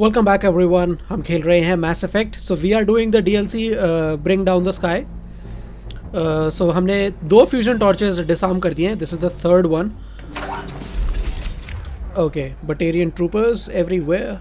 Welcome back everyone. हम खेल रहे हैं Mass Effect. So we are doing the DLC bring down the sky. So हमने 2 fusion torches disarm कर दिए हैं। This is the third one. Okay, batarian troopers everywhere.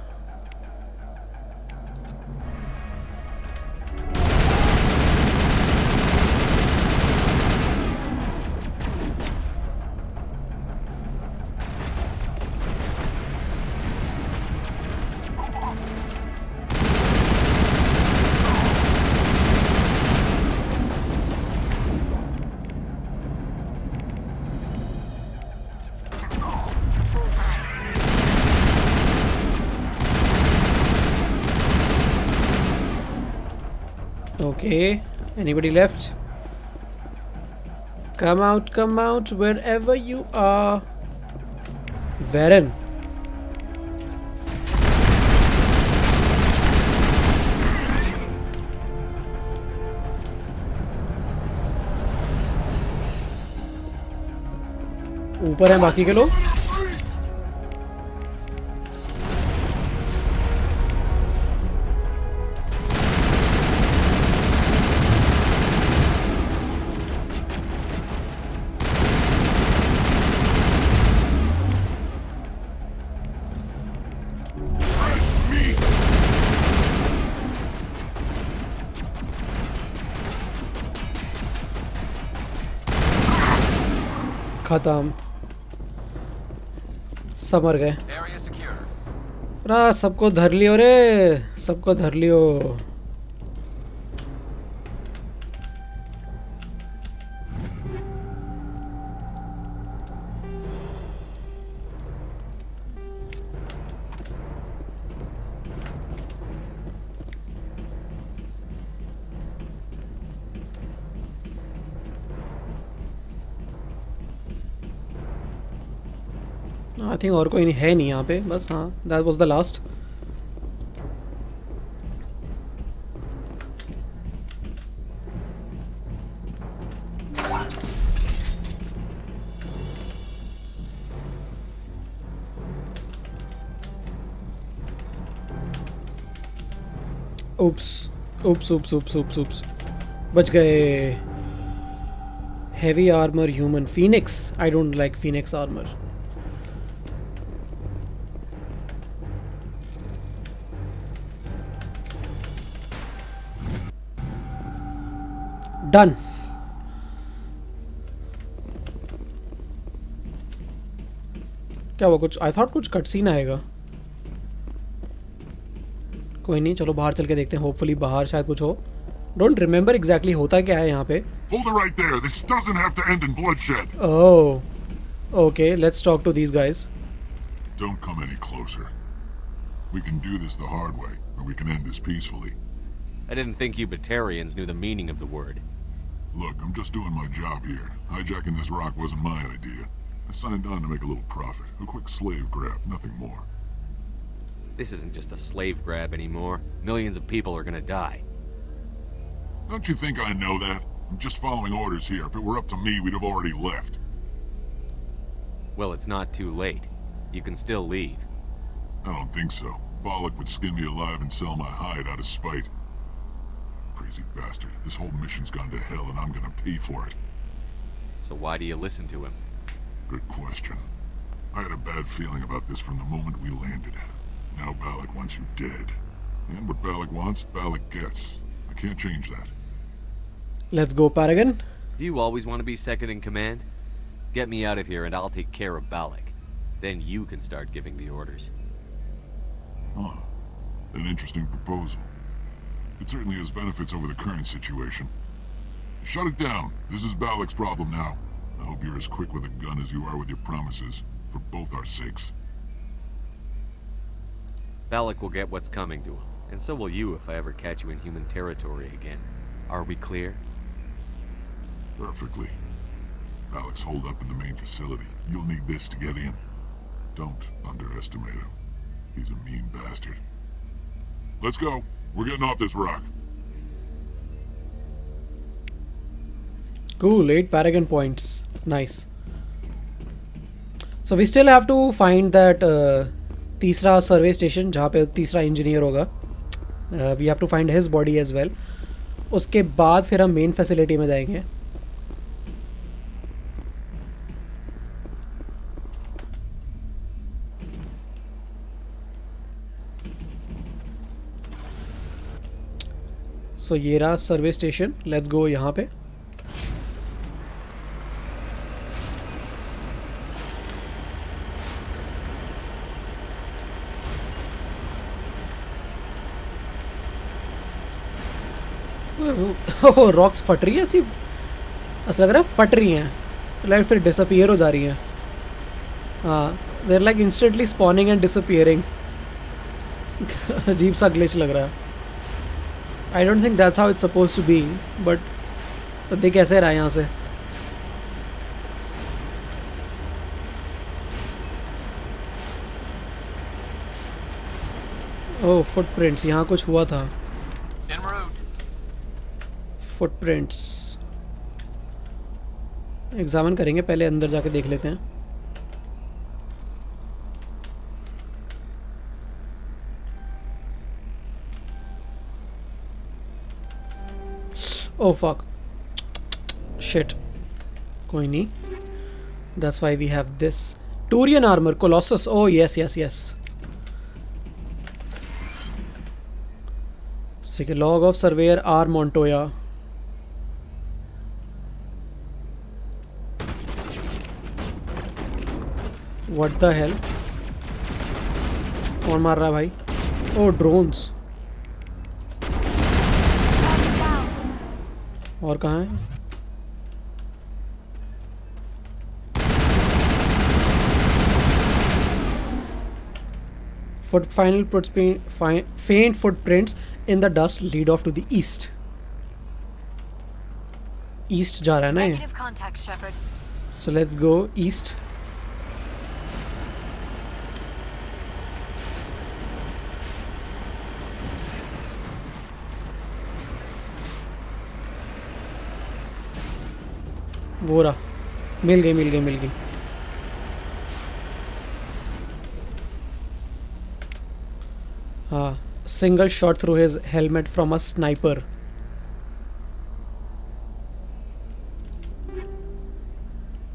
Okay, anybody left? Come out, wherever you are. Varen. ऊपर हैं बाकी के लोग। खत्म, सब मर गए। सबको धर लियो रे, सबको धर लियो। आई थिंक और कोई नहीं है, नहीं यहाँ पे, बस। हाँ, दैट वाज द लास्ट। उप्स उप्स उप्स उप्स उप्स उप्स, बच गए। Heavy armour human Phoenix. I don't like Phoenix armour. Done. क्या हुआ? कुछ आई थॉट कुछ कट सीन आएगा। कोई नहीं, चलो बाहर चल के देखते हैं। होपफुली बाहर शायद कुछ हो। डोंट रिमेम्बर एग्जैक्टली होता क्या है यहाँ पे। Hold it right there. This doesn't have to end in bloodshed. Oh, okay. Let's talk to these guys. Don't come any closer. We can do this the hard way, or we can end this peacefully. I didn't think you Batarians knew the meaning of the word. Look, I'm just doing my job here. Hijacking this rock wasn't my idea. I signed on to make a little profit. A quick slave grab, nothing more. This isn't just a slave grab anymore. Millions of people are gonna die. Don't you think I know that? I'm just following orders here. If it were up to me, we'd have already left. Well, it's not too late. You can still leave. I don't think so. Bollock would skin me alive and sell my hide out of spite. Crazy bastard. This whole mission's gone to hell and I'm gonna pay for it. So why do you listen to him? Good question. I had a bad feeling about this from the moment we landed. Now Bollock wants you dead. And what Bollock wants, Bollock gets. I can't change that. Let's go, Paragon. Do you always want to be second in command? Get me out of here and I'll take care of Balak. Then you can start giving the orders. Huh. An interesting proposal. It certainly has benefits over the current situation. Shut it down. This is Balak's problem now. I hope you're as quick with a gun as you are with your promises, for both our sakes. Balak will get what's coming to him, and so will you if I ever catch you in human territory again. Are we clear? Perfectly. Balak's holed up in the main facility. You'll need this to get in. Don't underestimate him. He's a mean bastard. Let's go. We're getting off this rock. Cool, 8 Paragon points. Nice. So we still have to find that तीसरा सर्वे station जहाँ पे तीसरा engineer होगा, we have to find his body as well. उसके बाद फिर हम main facility में जाएंगे. सो ये रहा सर्वे स्टेशन. लेट्स गो यहाँ पे. ओह रॉक्स फट रही है ऐसी. ऐसा लग रहा है फट रही हैं, लाइक फिर डिसअपियर हो जा रही हैं. हाँ, there like instantly spawning and disappearing. अजीब सा ग्लिच लग रहा है. I don't think that's how it's suppose to be, but देख कैसे रहा है यहाँ से. ओह फुटप्रिंट्स, यहाँ कुछ हुआ था. फुटप्रिंट्स एग्जामिन करेंगे, पहले अंदर जाके देख लेते हैं. Oh fuck, shit. कोई नहीं, that's why we have this turian armour colossus. Oh yes yes yes. ठीक है, log of surveyor R Montoya. What the hell? कौन मार रहा है भाई? Oh drones. और कहाँ है? Faint footprints in the dust lead off to the east. East जा रहा है ना ये? Negative contact, Shepard. So let's go east. वो रहा, मिल गई. हाँ, single shot through his helmet from a sniper.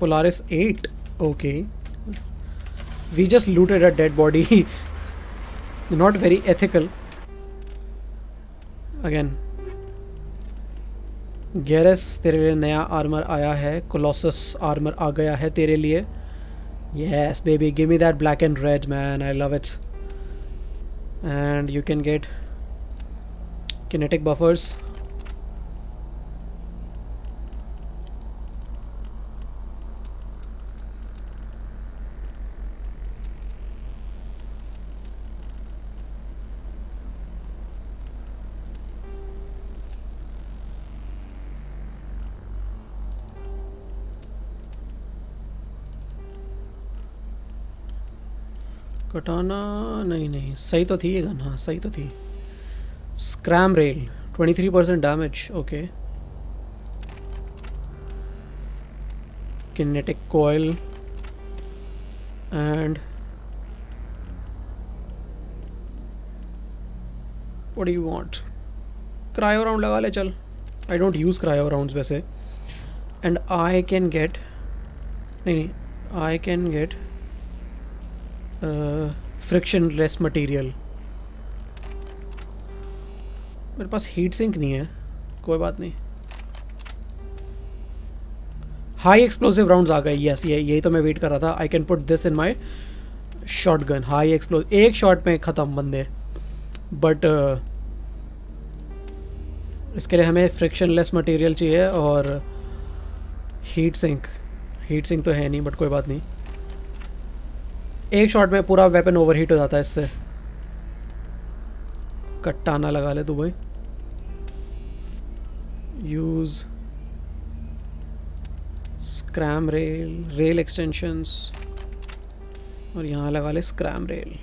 Polaris 8. Okay, we just looted a dead body. Not very ethical. Again, गैरेस तेरे लिए नया आर्मर आया है. कोलोसस आर्मर आ गया है तेरे लिए. Yes baby, give me that black and red man, I love it. And you can get kinetic buffers. कटाना नहीं सही तो थी ये गन. हाँ सही तो थी. Scram rail 23% damage. Okay, kinetic coil and what do you want? Cryo round लगा ले चल. I don't use cryo rounds वैसे. And I can get I can get frictionless material. मेरे पास हीट सिंक नहीं है, कोई बात नहीं. हाई एक्सप्लोसिव राउंड्स आ गए. यस, यही तो मैं वेट कर रहा था. I can put this in my shot gun. High explosive, एक शॉट में ख़त्म बंदे. बट इसके लिए हमें फ्रिक्शन लेस मटीरियल चाहिए और हीट सिंक तो है नहीं, बट कोई बात नहीं. एक शॉट में पूरा वेपन ओवरहीट हो जाता है इससे. कट्टाना लगा ले तू भाई. यूज़ स्क्रैम रेल एक्सटेंशंस और यहाँ लगा ले स्क्रैम रेल.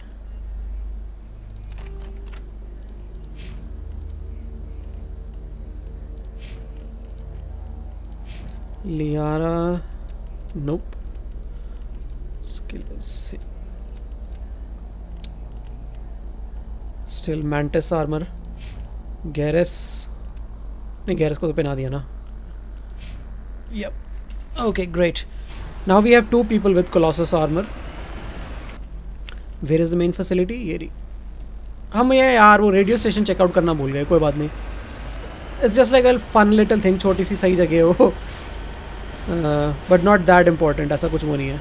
लियारा नोप. स्किल से स्टिल मैंटिस आर्मर. गैरेस नहीं, गैरेस को तो पहना दिया ना. Yep. Okay, great. Now we have 2 people with Colossus armor. Where is the main facility? ये रही. हम ये यार वो रेडियो स्टेशन चेकआउट करना भूल गए. कोई बात नहीं. It's just like a fun little thing. छोटी सी सही जगह है वो. But not that important. ऐसा कुछ वो नहीं है.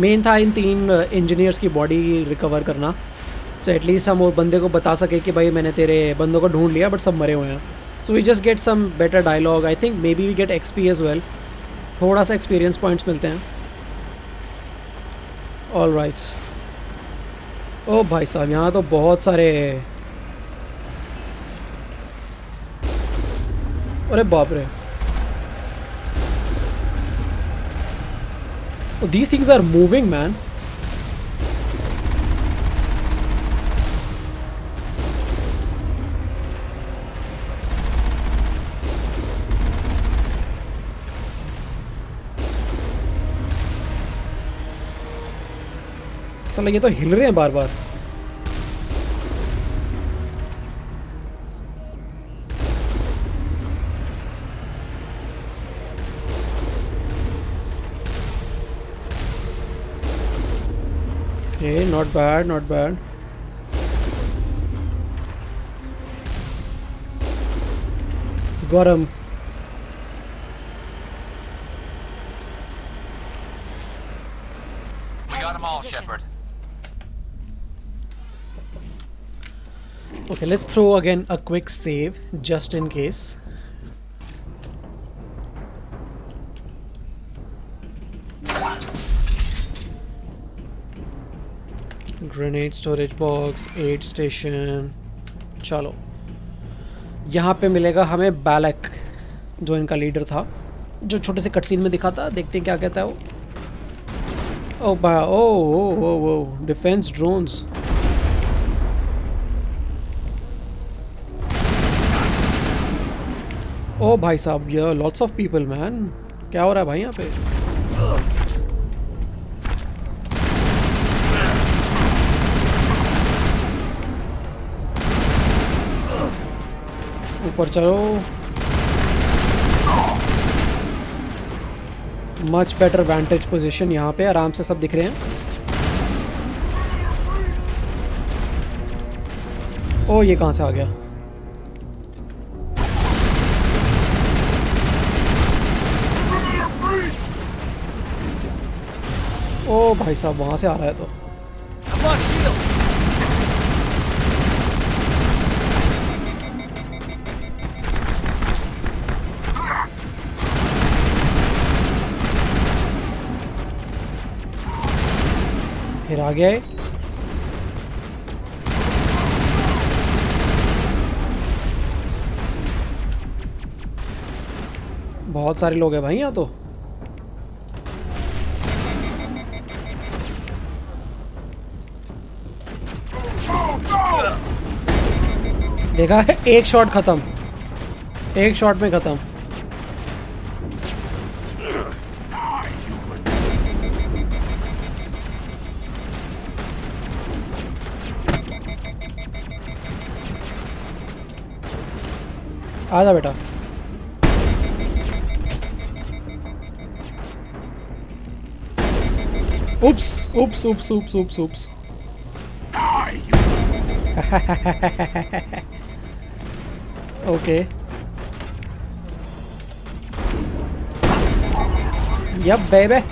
मेन था इन 3 इंजीनियर्स की बॉडी रिकवर करना. सो एटलीस्ट हम वो बंदे को बता सके कि भाई मैंने तेरे बंदों को ढूंढ लिया बट सब मरे हुए हैं. So we just get some better dialogue. I think maybe we get XP as well. थोड़ा सा एक्सपीरियंस पॉइंट्स मिलते हैं. All right. ओ भाई साहब यहाँ तो बहुत सारे. अरे बाप रे. These things are moving, man. साला ये तो हिल रहे हैं बार बार. Okay, not bad, not bad. Got him. We got them all, Shepard. Okay, let's throw again a quick save just in case. Grenade storage box, aid station. चलो यहाँ पे मिलेगा हमें बैलक, जो इनका लीडर था, जो छोटे से कटसीन में दिखा था. देखते हैं क्या कहता है वो. ओ बा ओ डिफेंस ड्रोन्स. ओ भाई साहब, ये लॉट्स ऑफ पीपल मैन. क्या हो रहा है भाई यहाँ पे. ऊपर चलो. Much better vantage position. यहाँ पे आराम से सब दिख रहे हैं. ओ ये कहाँ से आ गया. ओ भाई साहब वहाँ से आ रहा है तो. फिर आ गए. बहुत सारे लोग हैं भाई यहाँ तो. देखा है, एक शॉट खत्म. एक शॉट में खत्म. आजा बेटा. उप्स उप्स उप्स उप्स उप्स उप्स. ओके. यप बेबे.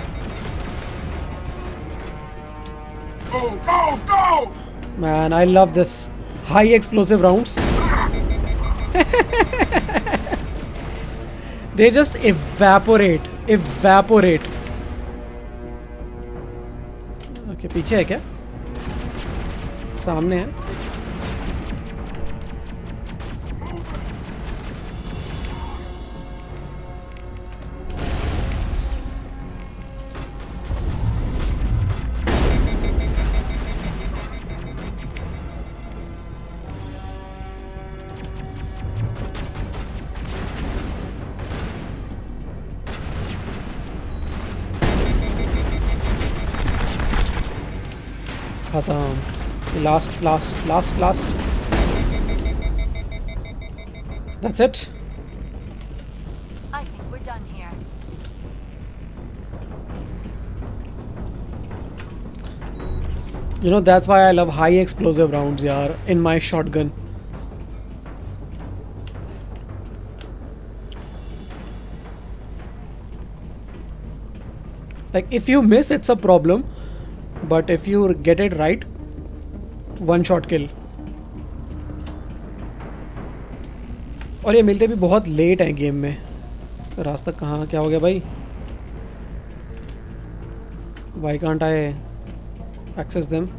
Man, I love this high explosive rounds. They just evaporate. Okay, पीछे है क्या? सामने है. खत्म. Last. That's it. I think we're done here. You know, that's why I love high explosive rounds, yaar, in my shotgun. Like, if you miss, it's a problem. But if you get it right, one shot kill. और ये मिलते भी बहुत late हैं game में. रास्ता कहाँ क्या हो गया भाई? Why can't I access them?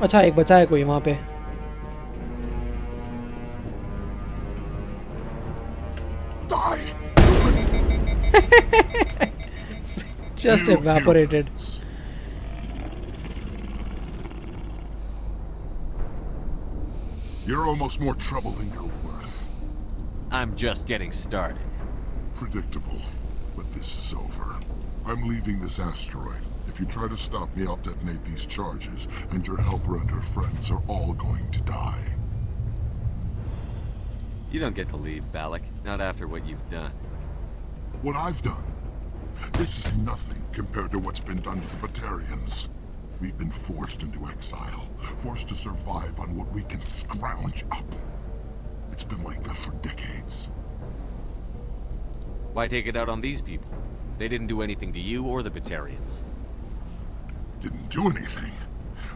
अच्छा, एक बचा है कोई वहाँ पे. Just evaporated. You're almost more trouble than you're worth. I'm just getting started. Predictable, but this is over. I'm leaving this asteroid. If you try to stop me, I'll detonate these charges, and your helper and her friends are all going to die. You don't get to leave, Balak. Not after what you've done. What I've done? This is nothing compared to what's been done to the Batarians. We've been forced into exile, forced to survive on what we can scrounge up. It's been like that for decades. Why take it out on these people? They didn't do anything to you or the Batarians. Didn't do anything.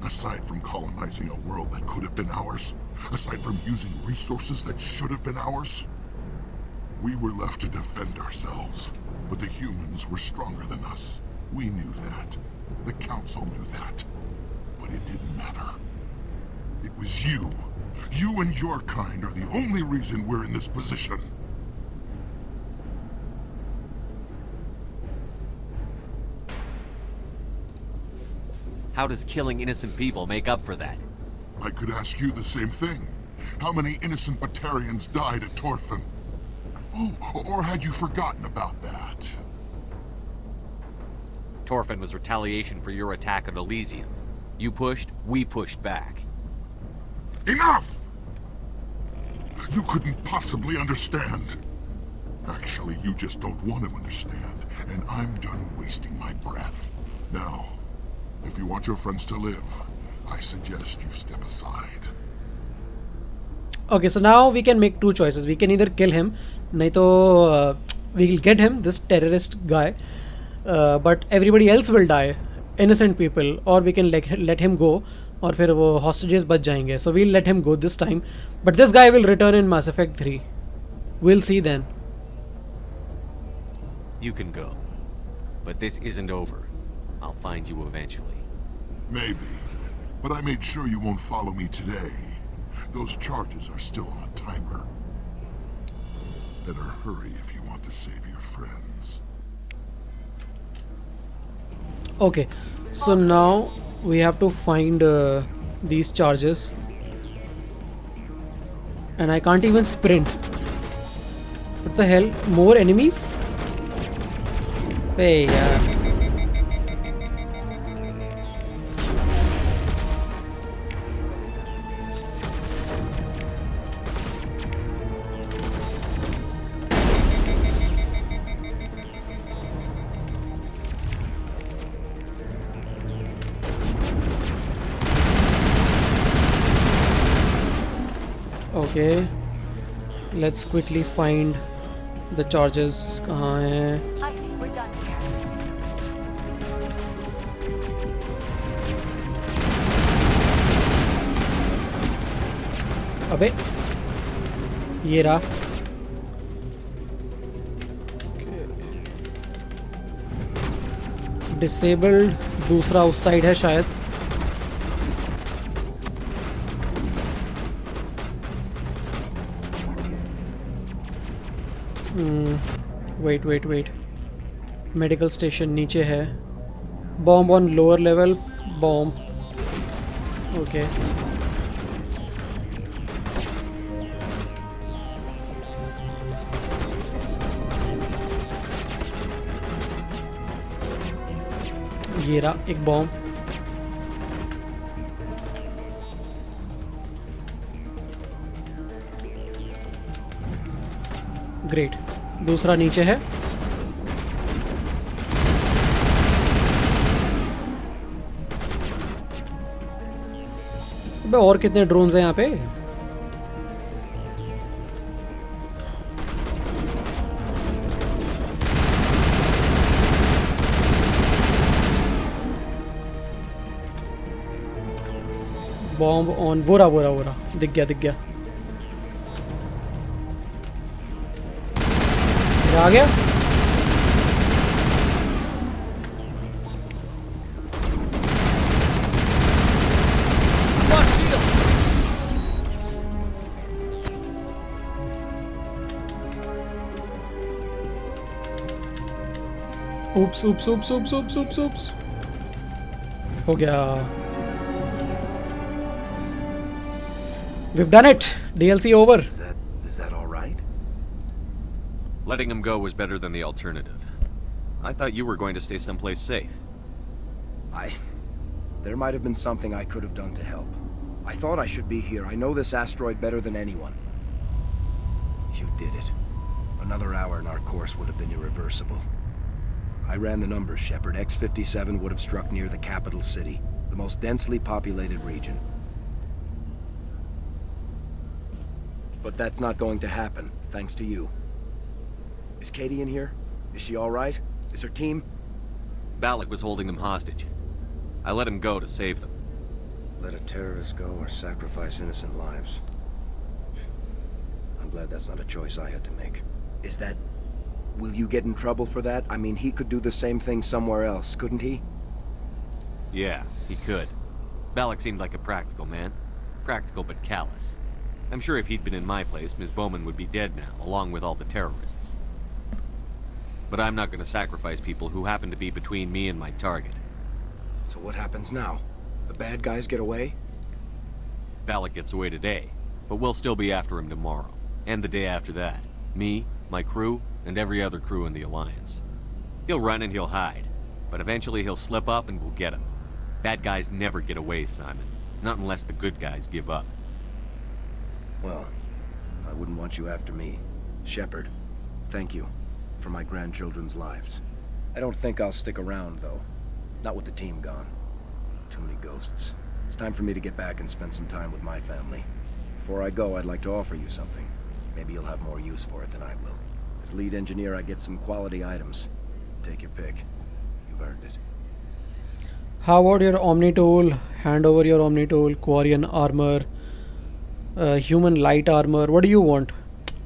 Aside from colonizing a world that could have been ours. Aside from using resources that should have been ours. We were left to defend ourselves. But the humans were stronger than us. We knew that. The Council knew that. But it didn't matter. It was you. You and your kind are the only reason we're in this position. How does killing innocent people make up for that? I could ask you the same thing. How many innocent Batarians died at Torfan? Oh, or had you forgotten about that? Torfan was retaliation for your attack on Elysium. You pushed, we pushed back. Enough! You couldn't possibly understand. Actually, you just don't want to understand, and I'm done wasting my breath. Now, if you want your friends to live, I suggest you step aside. Okay, so now we can make two choices. We can either kill him, nahi to we'll get him, this terrorist guy, but everybody else will die, innocent people, or we can let him go, और फिर वो hostages बच जाएंगे. So we'll let him go this time, but this guy will return in Mass Effect 3. We'll see then. You can go. But this isn't over. I'll find you eventually. Maybe, but I made sure you won't follow me today. Those charges are still on a timer. Better hurry if you want to save your friends. Okay, so now we have to find these charges, and I can't even sprint. What the hell? More enemies? Hey, yeah. Okay, let's quickly find the charges. कहाँ हैं? I think we're done here. अबे ये रहा. Disabled दूसरा उस side है शायद. Wait medical station नीचे है. Bomb on lower level. Bomb. Okay. ये रहा एक बॉम्ब. ग्रेट. दूसरा नीचे है. अबे और कितने ड्रोन्स हैं यहाँ पे? Bomb on. वो रहा दिख गया ये आ गया. Oops. हो गया. We've done it. DLC over. Is that all right? Letting him go was better than the alternative. I thought you were going to stay someplace safe. There might have been something I could have done to help. I thought I should be here. I know this asteroid better than anyone. You did it. Another hour and our course would have been irreversible. I ran the numbers, Shepard. X-57 would have struck near the capital city, the most densely populated region. But that's not going to happen, thanks to you. Is Katie in here? Is she all right? Is her team? Balak was holding them hostage. I let him go to save them. Let a terrorist go or sacrifice innocent lives. I'm glad that's not a choice I had to make. Is that... Will you get in trouble for that? I mean, he could do the same thing somewhere else, couldn't he? Yeah, he could. Balak seemed like a practical man. Practical but callous. I'm sure if he'd been in my place, Ms. Bowman would be dead now, along with all the terrorists. But I'm not going to sacrifice people who happen to be between me and my target. So what happens now? The bad guys get away? Balak gets away today, but we'll still be after him tomorrow, and the day after that. Me, my crew, and every other crew in the Alliance. He'll run and he'll hide, but eventually he'll slip up and we'll get him. Bad guys never get away, Simon. Not unless the good guys give up. Well, I wouldn't want you after me. Shepard, thank you for my grandchildren's lives. I don't think I'll stick around, though. Not with the team gone. Too many ghosts. It's time for me to get back and spend some time with my family. Before I go, I'd like to offer you something. Maybe you'll have more use for it than I will. As lead engineer, I get some quality items. Take your pick. You've earned it. How about your Omni tool? Hand over your Omni tool. Quarian armor. Human light armor. What do you want?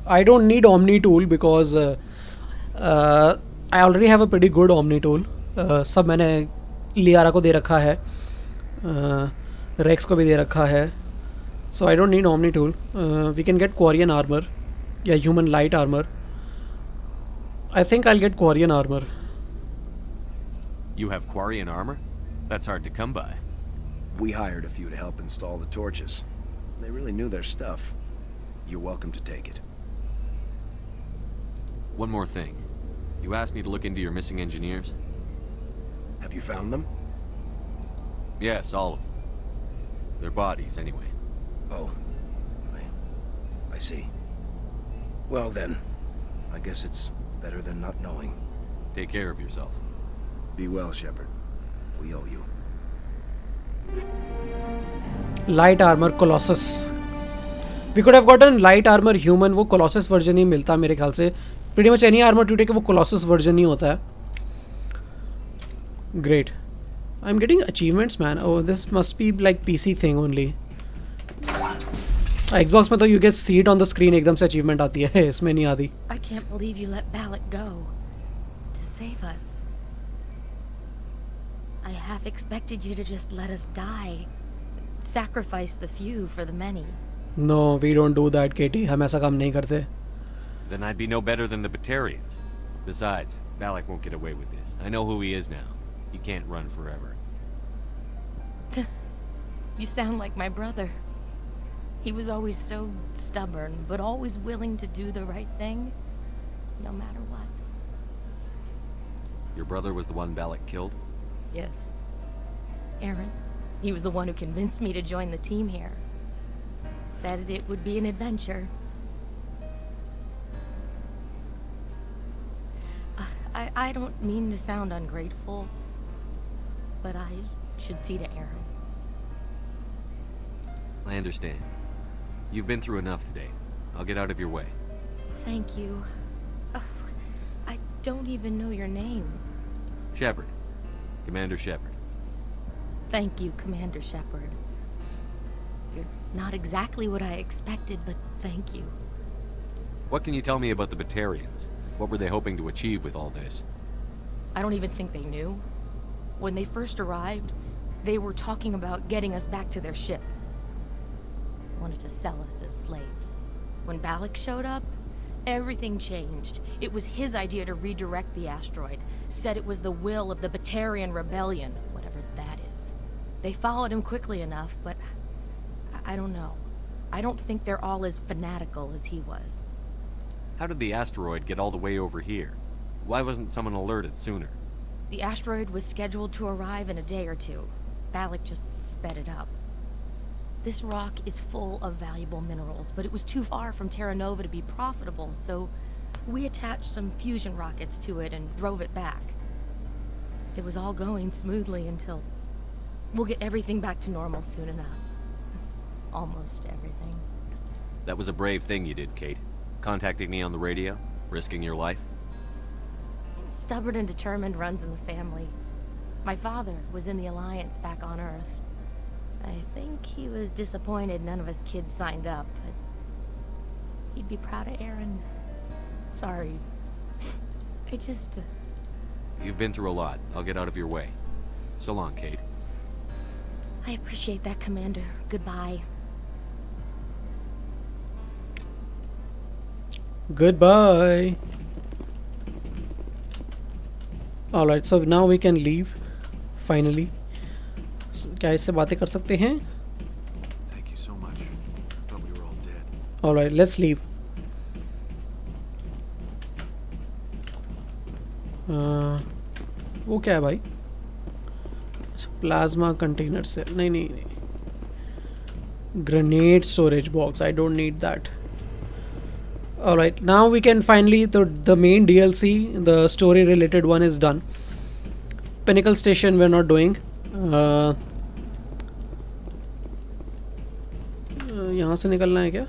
I don't need Omni tool because I already have a pretty good Omni tool. सब मैंने लियारा को दे रखा है. Racks को भी दे रखा है. So I don't need Omni tool. We can get Quarian armor. Yeah, human light armor. I think I'll get Quarian armor. You have Quarian armor? That's hard to come by. We hired a few to help install the torches. They really knew their stuff. You're welcome to take it. One more thing. You asked me to look into your missing engineers? Have you found them? Yes, all of them. Their bodies, anyway. Oh. I see. Well then, I guess it's better than not knowing. Take care of yourself. Be well, Shepard. We owe you. Light armor Colossus. We could have gotten light armor human. वो Colossus version ही मिलता मेरे ख्याल से. Pretty much any armor you take वो Colossus version ही होता है. Great. I'm getting achievements, man. Oh, this must be like PC thing only. Xbox में तो you get see it on the screen एकदम से achievement आती है. इसमें नहीं आती. I can't believe you let Balak go to save us. I half expected you to just let us die. Sacrifice the few for the many. No, we don't do that, Katie. हम ऐसा काम नहीं करते. Then I'd be no better than the Batarians. Besides, Balak won't get away with this. I know who he is now. He can't run forever. You sound like my brother. He was always so stubborn, but always willing to do the right thing, no matter what. Your brother was the one Balak killed? Yes. Aaron. He was the one who convinced me to join the team here. Said it would be an adventure. I don't mean to sound ungrateful, but I should see to Aaron. I understand. You've been through enough today. I'll get out of your way. Thank you. Oh, I don't even know your name. Shepard. Commander Shepard. Thank you, Commander Shepard. You're not exactly what I expected, but thank you. What can you tell me about the Batarians? What were they hoping to achieve with all this? I don't even think they knew. When they first arrived, they were talking about getting us back to their ship. Wanted to sell us as slaves. When Balak showed up, everything changed. It was his idea to redirect the asteroid. Said it was the will of the Batarian Rebellion, whatever that is. They followed him quickly enough, but I don't know. I don't think they're all as fanatical as he was. How did the asteroid get all the way over here? Why wasn't someone alerted sooner? The asteroid was scheduled to arrive in a day or two. Balak just sped it up. This rock is full of valuable minerals, but it was too far from Terra Nova to be profitable, so we attached some fusion rockets to it and drove it back. It was all going smoothly until... We'll get everything back to normal soon enough. Almost everything. That was a brave thing you did, Kate. Contacting me on the radio, risking your life. Stubborn and determined runs in the family. My father was in the Alliance back on Earth. I think he was disappointed none of us kids signed up, but he'd be proud of Aaron. Sorry. I just... You've been through a lot. I'll get out of your way. So long, Kate. I appreciate that, Commander. Goodbye. Goodbye. Alright, so now we can leave. Finally. क्या इससे बातें कर सकते हैं? Thank you so much. I thought we were all dead. Alright, let's leave. वो क्या है भाई? प्लाज्मा कंटेनर से नहीं. Grenade storage box. I don't need that. Alright, now we can finally, the main DLC, the story related one is done. Pinnacle Station we're not doing. यहाँ से निकलना है क्या?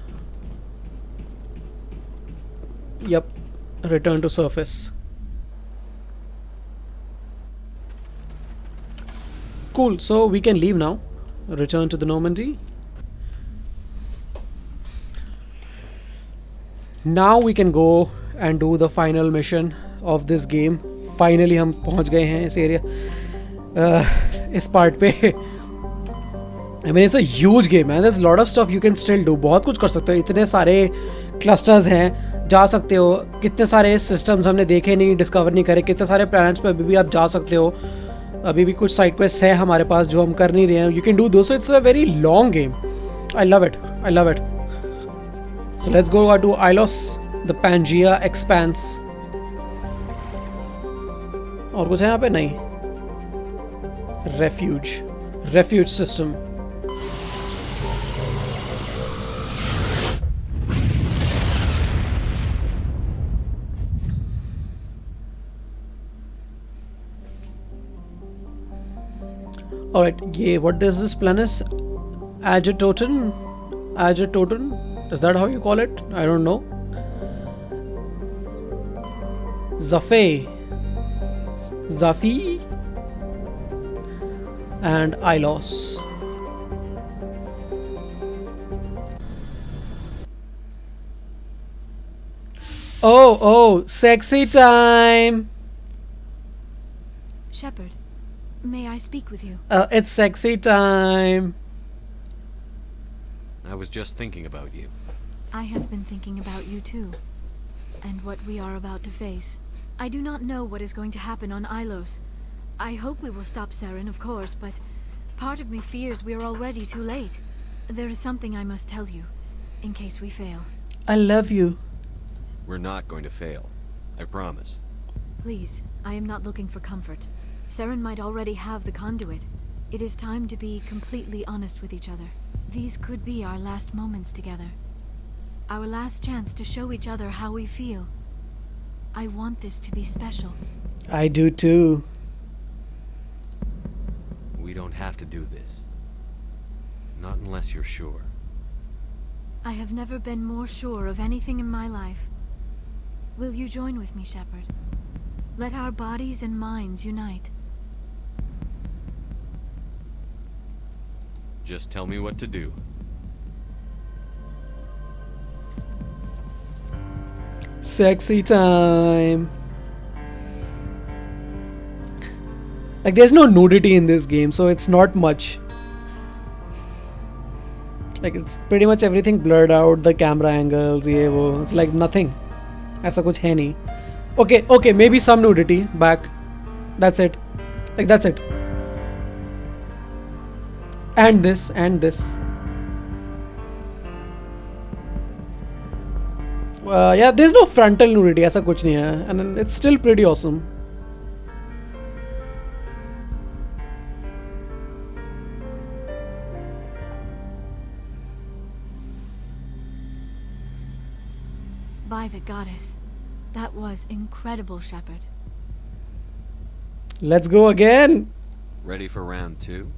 Yep, return to surface. Cool, so we can leave now. Return to the Normandy. Now we can go and do the final mission of this game. Finally हम पहुंच गए हैं इस एरिया इस पार्ट पे. I mean it's a huge game man. There's a lot of stuff you can still do. बहुत कुछ कर सकते हो. इतने सारे क्लस्टर्स हैं, जा सकते हो. कितने सारे सिस्टम्स हमने देखे नहीं, डिस्कवर नहीं करे. कितने सारे प्लैनेट्स पे अभी भी आप जा सकते हो. अभी भी कुछ साइड क्वेस्ट है हमारे पास जो हम कर नहीं रहे हैं. You can do those. So it's a very long game. I love it. I love it. So let's go to Ilos, the Pangea Expanse. और कुछ है यहाँ पे? नहीं. Refuge system. Alright, yeah, what is this planet? Agitoton? Is that how you call it? I don't know. Zafi and Ilos. Oh, sexy time. Shepard, may I speak with you? It's sexy time. I was just thinking about you. I have been thinking about you too, and what we are about to face. I do not know what is going to happen on Ilos. I hope we will stop Saren, of course, but part of me fears we are already too late. There is something I must tell you, in case we fail. I love you. We're not going to fail. I promise. Please, I am not looking for comfort. Saren might already have the conduit. It is time to be completely honest with each other. These could be our last moments together. Our last chance to show each other how we feel. I want this to be special. I do too. We don't have to do this. Not unless you're sure. I have never been more sure of anything in my life. Will you join with me, Shepard? Let our bodies and minds unite. Just tell me what to do. Sexy time. Like, there's no nudity in this game, so it's not much. Like, it's pretty much everything blurred out, the camera angles, ye wo. It's like nothing. ऐसा कुछ है नहीं. Okay, maybe some nudity back. That's it. Like, that's it. And this. Yeah, there's no frontal nudity, ऐसा कुछ नहीं है. And it's still pretty awesome. By the goddess. That was incredible, Shepard. Let's go again. Ready for round 2?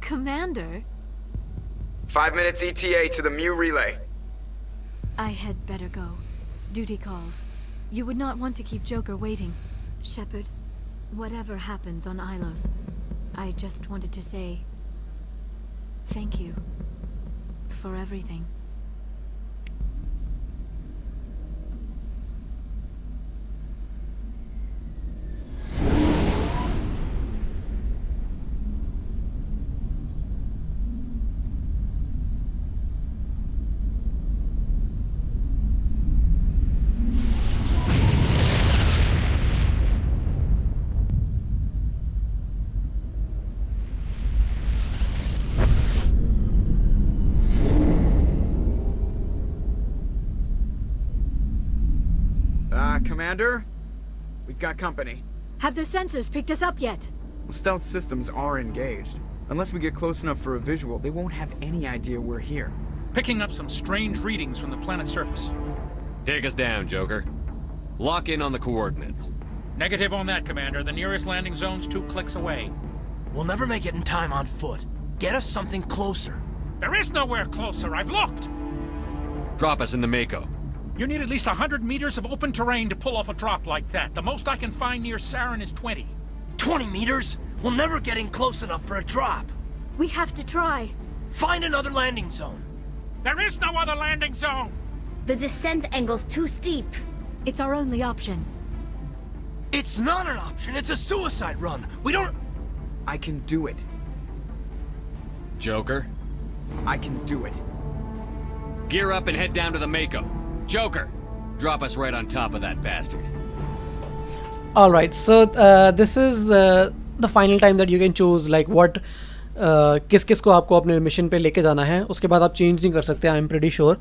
Commander? 5 minutes ETA to the Mu relay. I had better go. Duty calls. You would not want to keep Joker waiting. Shepard, whatever happens on Ilos, I just wanted to say thank you for everything. Commander? We've got company. Have their sensors picked us up yet? Stealth systems are engaged. Unless we get close enough for a visual, they won't have any idea we're here. Picking up some strange readings from the planet's surface. Take us down, Joker. Lock in on the coordinates. Negative on that, Commander. The nearest landing zone's 2 clicks away. We'll never make it in time on foot. Get us something closer. There is nowhere closer. I've looked. Drop us in the Mako. You need at least 100 meters of open terrain to pull off a drop like that. The most I can find near Saren is 20. 20 meters? We'll never get in close enough for a drop. We have to try. Find another landing zone. There is no other landing zone! The descent angle's too steep. It's our only option. It's not an option. It's a suicide run. We don't... I can do it. Joker, I can do it. gear up and head down to the Mako. Joker, drop us right on top of that bastard. Alright, so this is the final time that you can choose like what किस किस को आपको अपने mission पे लेके जाना है. उसके बाद आप चेंज नहीं कर सकते. I am pretty sure.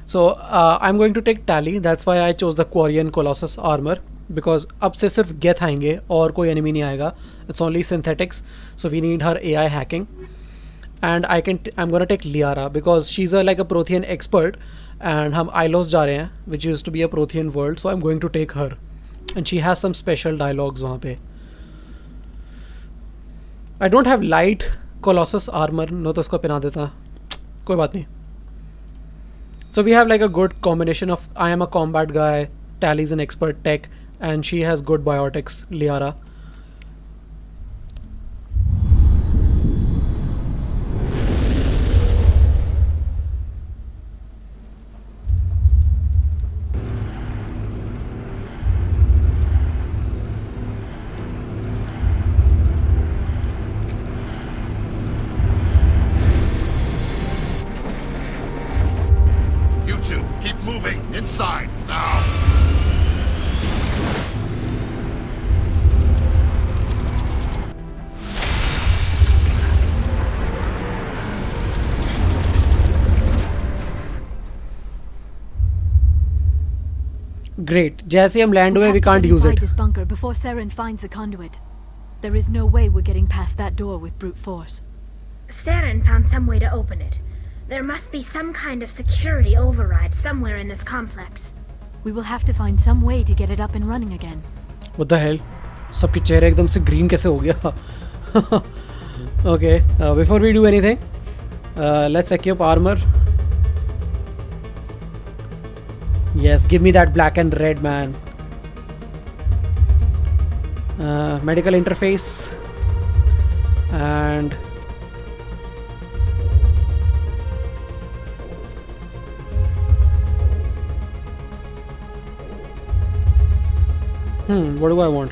So I'm going to take Tally. That's why I chose the Quarian Colossus armor, because अब से सिर्फ Geth आएंगे और कोई enemy नहीं आएगा. It's only synthetics, so we need her AI hacking. And I'm gonna take Liara because she's like a Prothean expert, and हम Ilos जा रहे हैं, which used to be a Prothean world, so I'm going to take her. And she has some special dialogues वहाँ पे. I don't have light Colossus armor, no तो उसको पहना देता. कोई बात नहीं. So we have like a good combination of I am a combat guy, Tally's an expert tech, and she has good biotics, Liara. Inside, now! Great. जैसे हम land हुए, we can't use it. This bunker before Saren finds the conduit. There is no way we're getting past that door with brute force. Saren found some way to open it. There must be some kind of security override somewhere in this complex. We will have to find some way to get it up and running again. What the hell? सबके चेहरे एकदम से green कैसे हो गया? Okay. Before we do anything, let's equip armor. Yes, give me that black and red, man. Medical interface. And what do I want?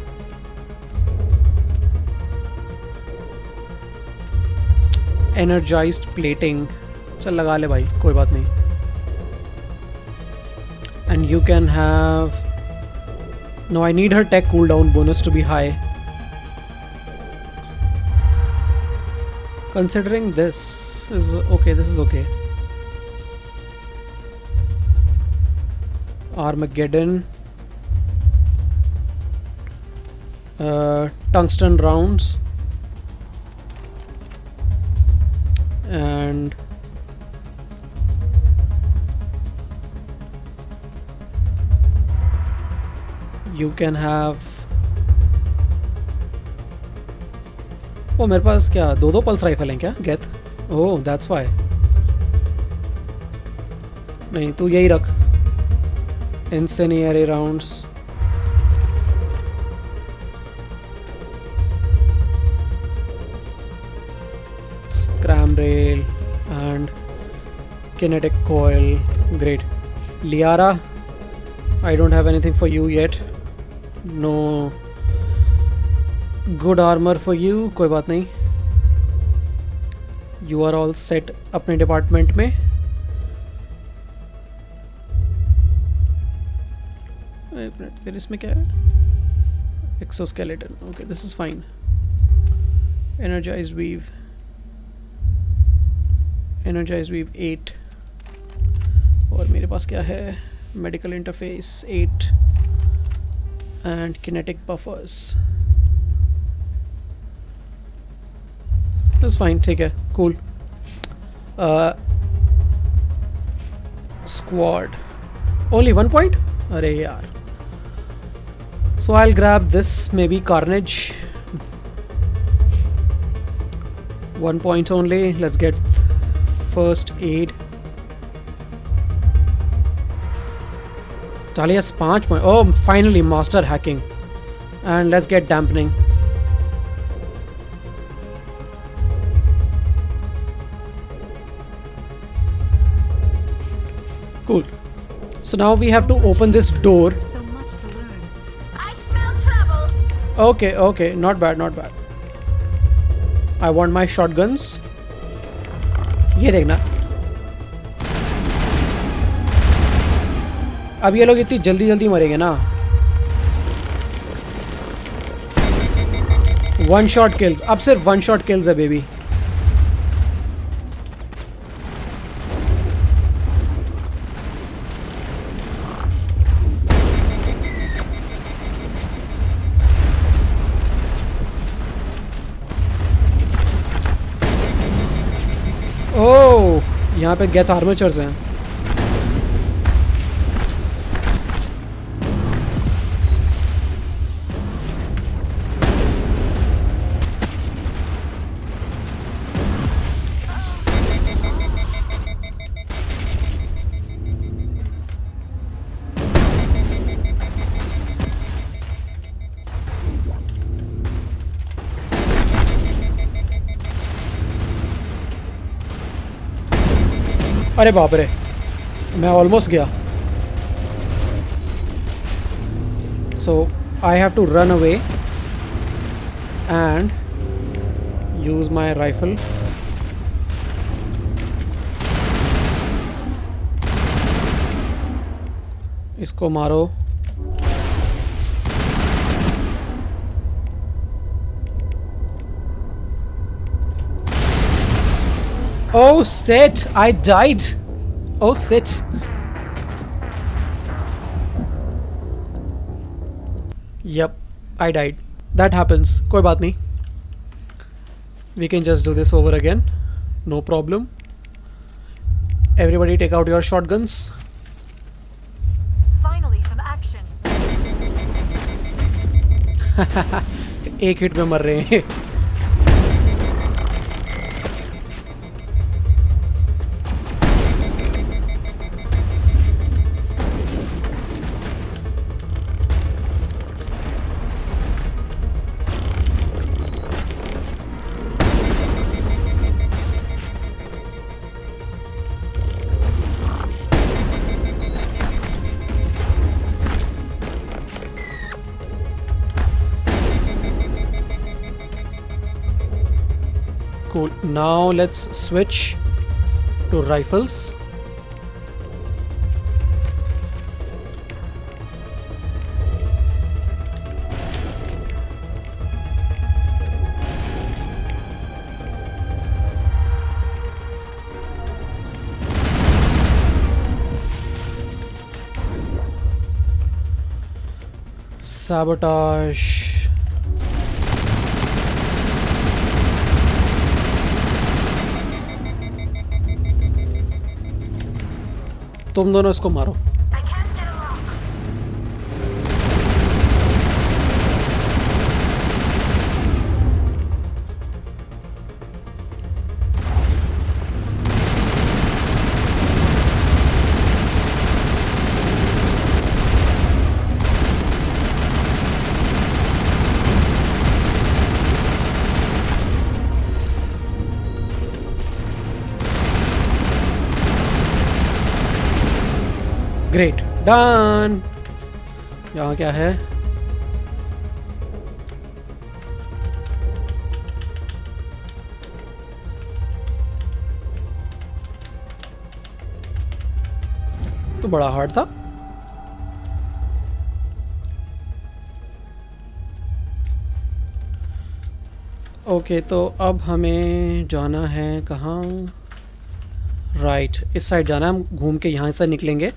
Energized plating. चल लगा ले भाई, कोई बात नहीं. And you can have. No, I need her tech cooldown bonus to be high. Considering this is okay, this is okay. Armageddon. Tungsten rounds. And you can have. ओ मेरे पास क्या दो पल्स राइफल हैं क्या? गेट. Oh that's why. नहीं तू यही रख. इंसेनियरी rounds. Scram rail and kinetic coil. Great. Liara, I don't have anything for you yet. No good armor for you. कोई बात नहीं. You are all set अपने डिपार्टमेंट में. एक मिनट, फिर इसमें क्या है? Exoskeleton. Okay, this is fine. Energized weave. Energized weave 8. और मेरे पास क्या है? Medical interface 8 and kinetic buffers. That's fine. ठीक है. Cool. Squad. Only 1 point? अरे यार. So I'll grab this. Maybe Carnage. 1 point only. Let's get first aid. Talia's 5 point. Oh, finally master hacking. And let's get dampening. Cool. So now we have to open this door. So much to learn. I smell trouble. Okay, okay, not bad, not bad. I want my shotguns. ये देखना. अब ये लोग इतनी जल्दी जल्दी मरेंगे ना. 1 shot kills. अब सिर्फ 1 shot kills है बेबी. ओह, यहाँ पे गेथ आर्मेचर्स हैं. अरे बाप रे, मैं ऑलमोस्ट गया. So I have to run away and use my rifle. इसको मारो. Oh shit, I died. Oh shit. Yep, I died. That happens. कोई बात नहीं. We can just do this over again. No problem. Everybody take out your shotguns. Finally, some action. एक hit में मर रहे हैं. Cool. Now let's switch to rifles. Sabotage. तुम दोनों इसको मारो. Great, done. यहाँ क्या है? तो बड़ा हार्ड था. ओके, तो अब हमें जाना है कहाँ? राइट, इस साइड जाना है. हम घूम के यहाँ से निकलेंगे.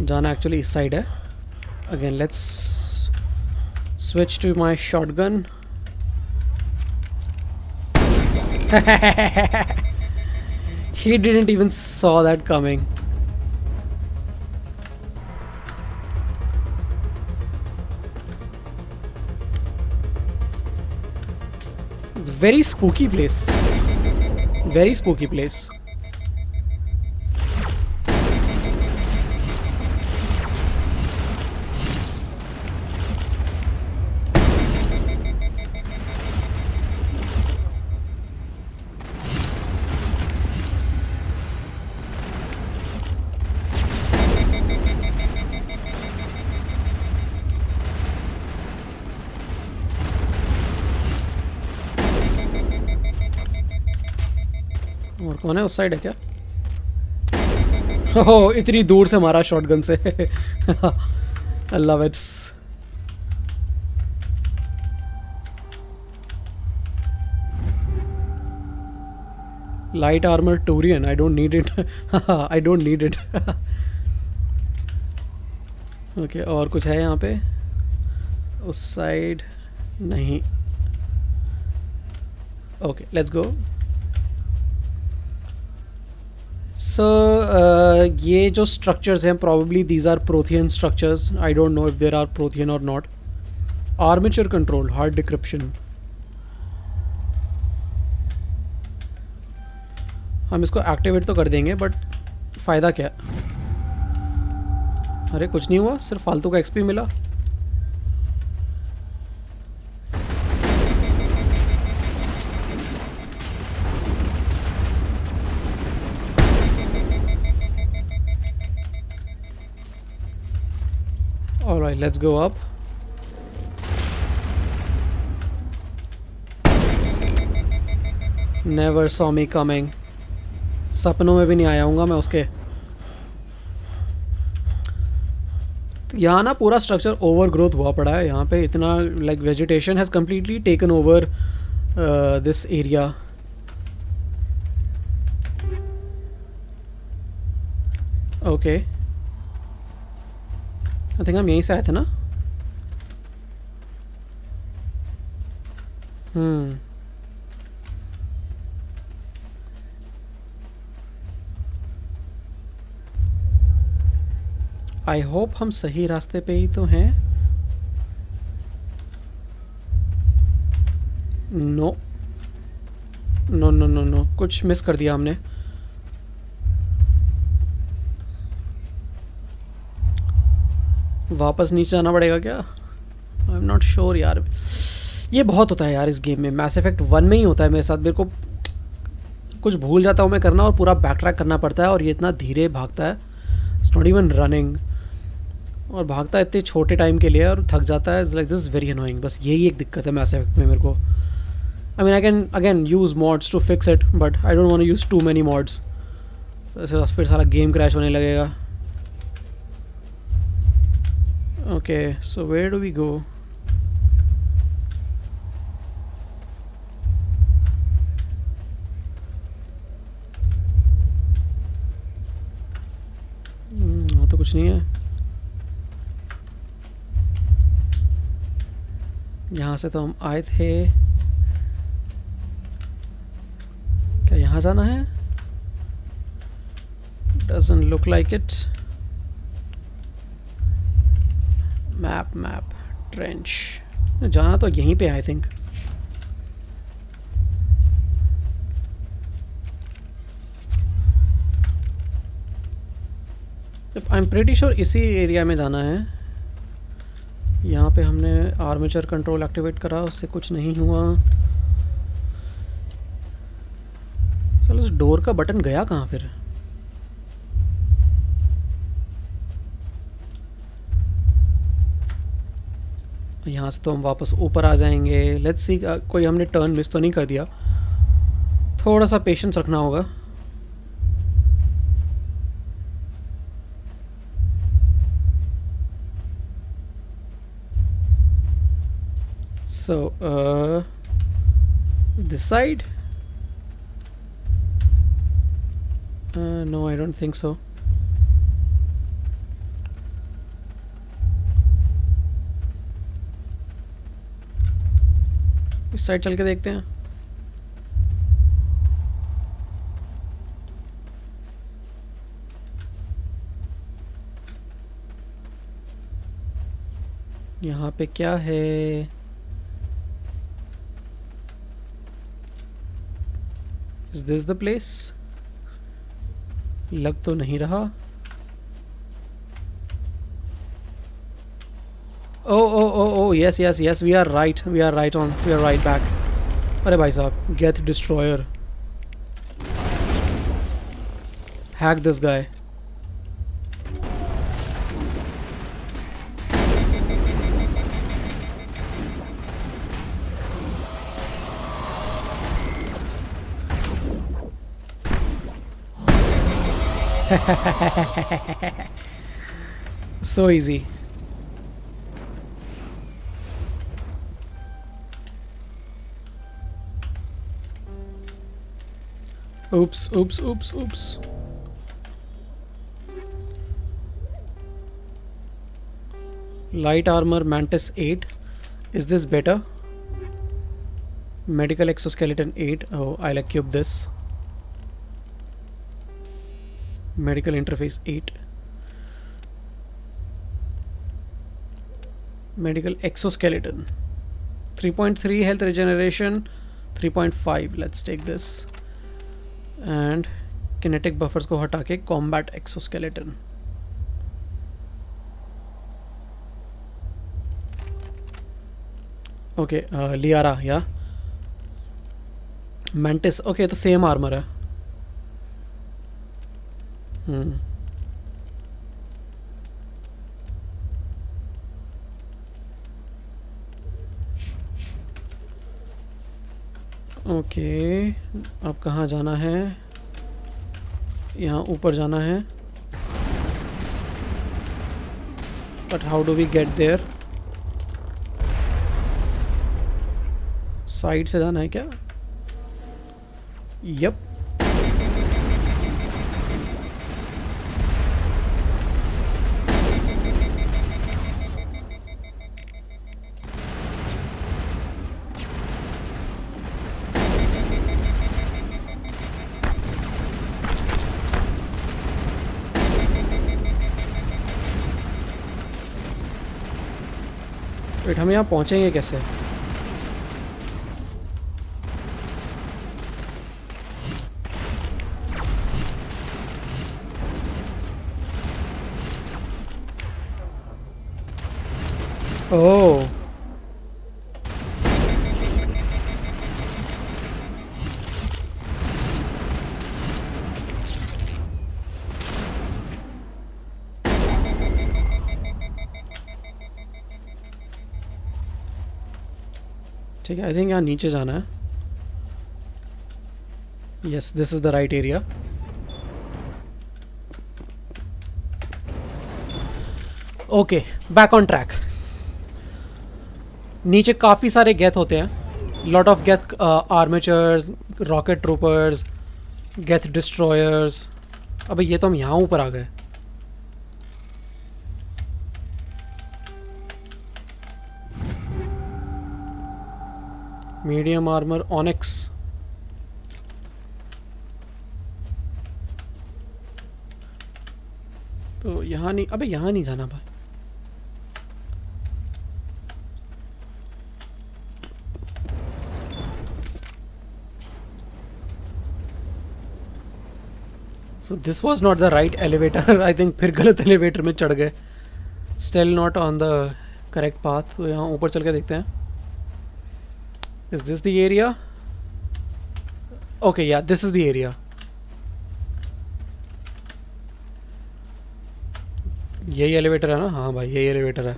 जाना एक्चुअली इस साइड है. Again let's switch to my shotgun. He didn't even saw that coming. It's a very spooky place. Very spooky place. और कौन है उस साइड है क्या? ओह, इतनी दूर से मारा शॉटगन से. I love it. Light armor Turian. I don't need it. I don't need it. Okay, और कुछ है यहाँ पे? उस साइड नहीं. Okay, let's go. So ये जो structures हैं, probably these are Prothean structures. I don't know if there are Prothean or not. Armature control, hard decryption. हम इसको एक्टिवेट तो कर देंगे, बट फ़ायदा क्या? अरे कुछ नहीं हुआ, सिर्फ फालतू का XP मिला. Alright, let's go up. Never saw me coming. सपनों में भी नहीं आया हूँगा मैं उसके. यहाँ ना पूरा स्ट्रक्चर ओवर ग्रोथ हुआ पड़ा है. यहाँ पे इतना like vegetation has completely taken over this area. Okay, I think हम यहीं से आए थे ना. आई होप हम सही रास्ते पे ही तो हैं. No no no no no, कुछ मिस कर दिया हमने. वापस नीचे आना पड़ेगा क्या? आई एम नॉट श्योर यार. ये बहुत होता है यार इस गेम में. मैस इफेक्ट 1 में ही होता है मेरे साथ. मेरे को कुछ भूल जाता हूँ मैं करना और पूरा बैक ट्रैक करना पड़ता है. और ये इतना धीरे भागता है. It's not even running. और भागता है इतने छोटे टाइम के लिए और थक जाता है. It's like this is very annoying. बस यही एक दिक्कत है मैस इफेक्ट में मेरे को. I mean I can again use mods to fix it, but I don't want to use too many mods. फिर सारा गेम क्रैश होने लगेगा. Okay, so where do we go? तो कुछ नहीं है. यहाँ से तो हम आए थे. क्या यहाँ जाना है? Doesn't look like it. Map trench. जाना तो यहीं पे I think. I am pretty sure इसी एरिया में जाना है. यहाँ पे हमने आर्मेचर कंट्रोल एक्टिवेट करा, उससे कुछ नहीं हुआ. चलो इस डोर का बटन गया कहाँ फिर? यहाँ से तो हम वापस ऊपर आ जाएंगे. लेट्स सी कोई हमने टर्न मिस तो नहीं कर दिया. थोड़ा सा पेशेंस रखना होगा. So, this side? No, I don't think so. इस साइड चल के देखते हैं. यहाँ पे क्या है? Is this the place? लग तो नहीं रहा. Oh, yes, we are right. We are right back. अरे भाई साहब, get destroyer. Hack this guy. So easy. Oops. Light armor Mantis 8. Is this better? Medical exoskeleton 8. Oh, I'll equip this. Medical interface 8. Medical exoskeleton 3.3 health regeneration, 3.5. Let's take this. And kinetic buffers को हटा के combat exoskeleton. Okay, Liara, yeah. Mantis, okay, तो same armor है. Okay, अब कहाँ जाना है? यहाँ ऊपर जाना है. But how do we get there? Side से जाना है क्या? यप. वेट, हम यहाँ पहुँचेंगे कैसे? ओह, ठीक है। आई थिंक यहाँ नीचे जाना है। Yes, this is the right area. Okay, back on track. नीचे काफ़ी सारे गेथ होते हैं, lot of geth armatures, rocket troopers, geth destroyers. अबे ये तो हम यहाँ ऊपर आ गए। Medium armour onyx. तो यहाँ नहीं, अबे यहाँ नहीं जाना भाई। So this was not the right elevator. I think फिर गलत एलिवेटर में चढ़ गए। Still not on the correct path. तो यहाँ ऊपर चल के देखते हैं। Is this the area? Okay, yeah, this is the area. यही एलिवेटर है ना? हाँ भाई, यही एलिवेटर है।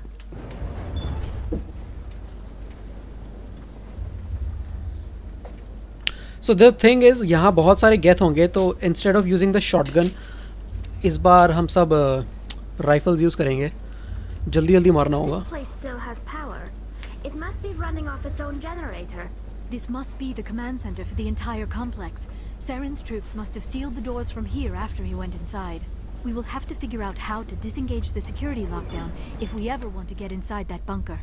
So the thing is, यहाँ बहुत सारे गेथ होंगे, तो instead of using the shotgun, इस बार हम सब राइफल्स यूज़ करेंगे। जल्दी जल्दी मारना होगा। This place still has power. It must be running off its own generator. This must be the command center for the entire complex. Saren's troops must have sealed the doors from here after he went inside. We will have to figure out how to disengage the security lockdown if we ever want to get inside that bunker.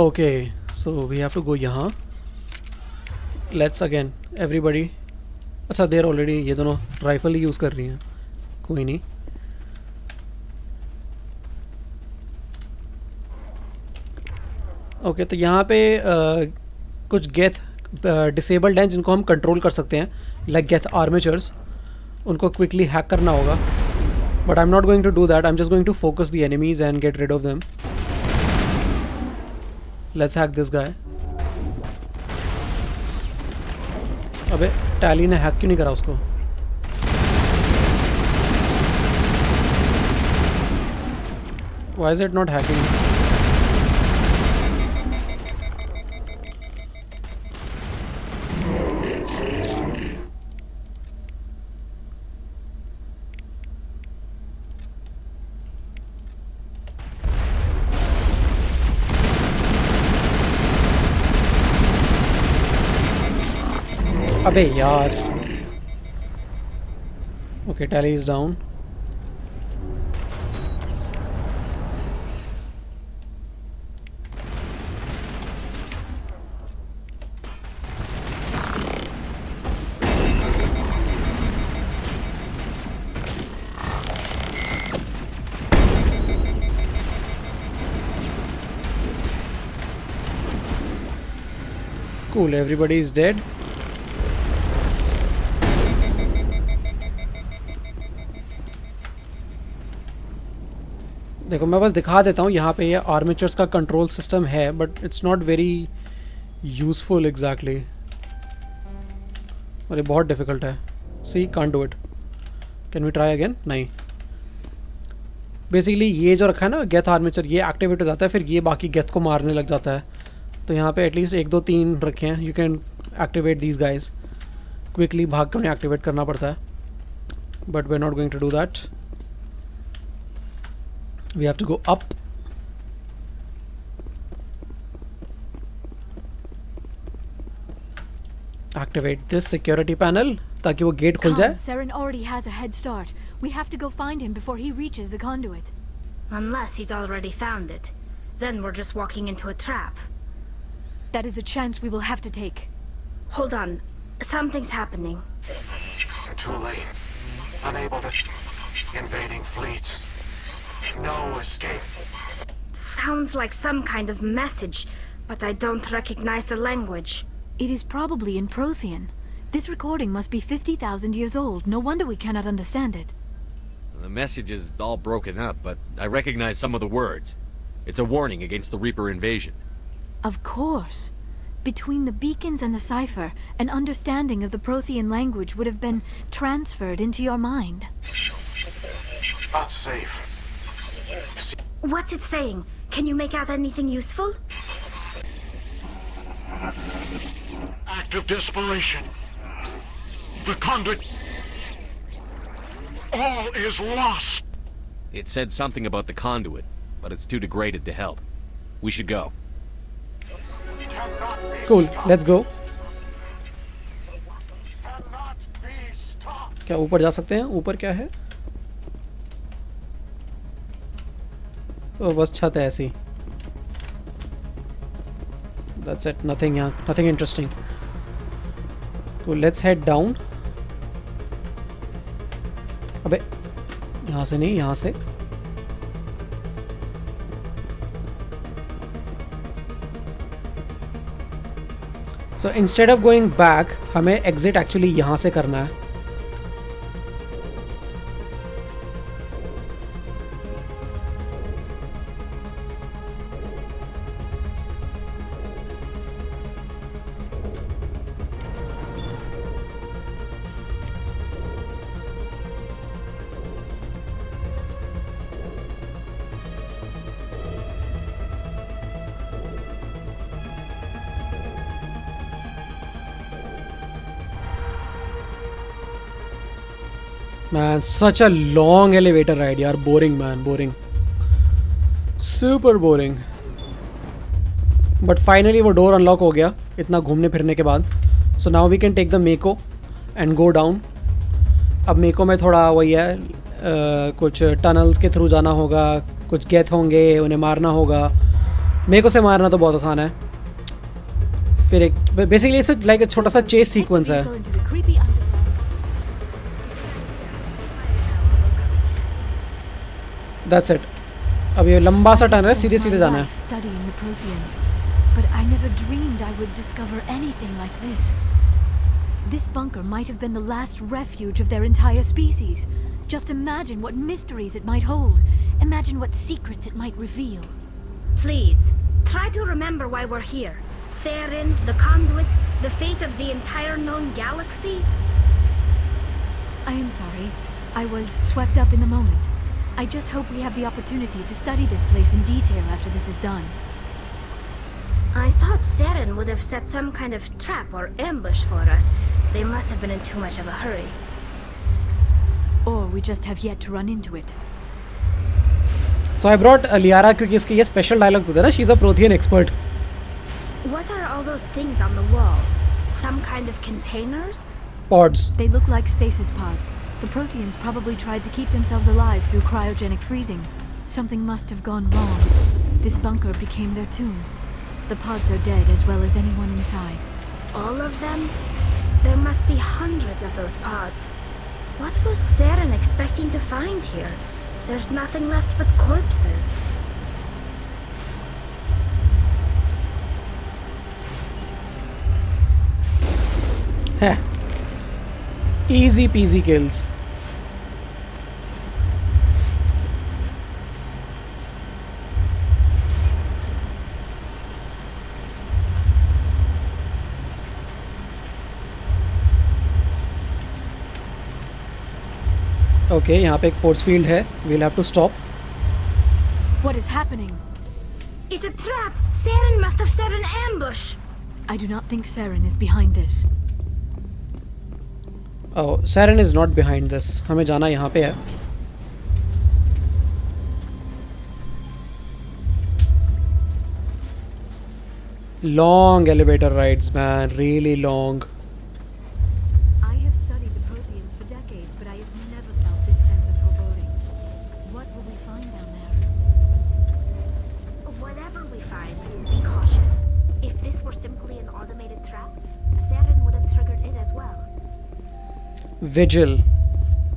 Okay, so we have to go यहाँ। Let's again, everybody। अच्छा, देर already ये दोनों rifle ही use कर रही हैं। कोई नहीं। Okay, तो यहाँ पे कुछ गेथ डिसेबल्ड हैं जिनको हम कंट्रोल कर सकते हैं, लाइक गेथ आर्मेचर्स। उनको क्विकली हैक करना होगा, but I am not going to do that. I am just going to focus the enemies and get rid of them. Let's hack this guy. अबे Tali ने hack क्यों नहीं करा उसको? Why is it not hacking? अबे यार। Okay, Tali is down. Cool, everybody is dead. देखो, मैं बस दिखा देता हूँ। यहाँ पे ये आर्मेचर्स का कंट्रोल सिस्टम है, but it's not very useful exactly. और ये बहुत डिफिकल्ट है। See, can't do it. Can we try again? नहीं। बेसिकली ये जो रखा है ना गेथ आर्मेचर, ये एक्टिवेट हो जाता है, फिर ये बाकी गेथ को मारने लग जाता है। तो यहाँ पे एटलीस्ट 1 2 3 रखे हैं। You can activate these guys. Quickly भाग के उन्हें एक्टिवेट करना पड़ता है, but we are not going to do that. We have to go up. Activate this security panel ताकि वो गेट खुल जाए। Saren already has a head start. We have to go find him before he reaches the conduit. Unless he's already found it. Then we're just walking into a trap. That is a chance we will have to take. Hold on. Something's happening. Too late. Unable to... Invading fleets. No escape. sounds like some kind of message, but I don't recognize the language. It is probably in Prothean. This recording must be 50,000 years old. No wonder we cannot understand it. The message is all broken up, but I recognize some of the words. It's a warning against the Reaper invasion. Of course. Between the beacons and the cipher, an understanding of the Prothean language would have been transferred into your mind. Not safe. What's it saying? Can you make out anything useful? Act of desperation. The conduit. All is lost. It said something about the conduit, but it's too degraded to help. We should go. Cool, let's go. क्या ऊपर जा सकते हैं? ऊपर क्या है? बस छत है ऐसी. That's it. Nothing यहाँ, nothing interesting. Cool, let's head down. अबे यहाँ से नहीं, यहाँ से. So instead of going back, हमें exit actually यहाँ से करना है. Man, such a long elevator ride, yaar. Boring, man. Boring. Super boring. But finally वो door unlock हो गया इतना घूमने फिरने के बाद. So now we can take the Mako and go down. अब Mako में थोड़ा वही है कुछ tunnels के through जाना होगा, कुछ geth होंगे, उन्हें मारना होगा. Mako से मारना तो बहुत आसान है. फिर एक basically it's like a छोटा सा chase sequence है. That's it. अब ये लंबा सा टनल है, सीधे सीधे जाना है. Studying the Protheans, but I never dreamed I would discover anything like this. This bunker might have been the last refuge of their entire species. Just imagine what mysteries it might hold. Imagine what secrets it might reveal. Please, try to remember why we're here. Saren, the conduit, the fate of the entire known galaxy. I am sorry. I was swept up in the moment. I just hope we have the opportunity to study this place in detail after this is done. I thought Saren would have set some kind of trap or ambush for us. They must have been in too much of a hurry. Or we just have yet to run into it. So I brought Liara क्योंकि इसकी ये special dialogues होते हैं ना. She's a Prothean expert. What are all those things on the wall? Some kind of containers? Pods. They look like stasis pods. The Protheans probably tried to keep themselves alive through cryogenic freezing. Something must have gone wrong. This bunker became their tomb. The pods are dead as well as anyone inside. All of them? There must be hundreds of those pods. What was Saren expecting to find here? There's nothing left but corpses. Heh. Easy peasy kills. Okay, यहाँ पे एक force field है. We'll have to stop. What is happening? It's a trap! Saren must have set an ambush! I do not think Saren is behind this. Oh, Saren is not behind this. हमें जाना यहाँ पे है. Long elevator rides, man. Really long. I have studied the Protheans for decades, but I have never felt this sense of foreboding. What will we find down there? Whatever we find, be cautious. If this were simply an automated trap, Saren would have triggered it as well. Vigil.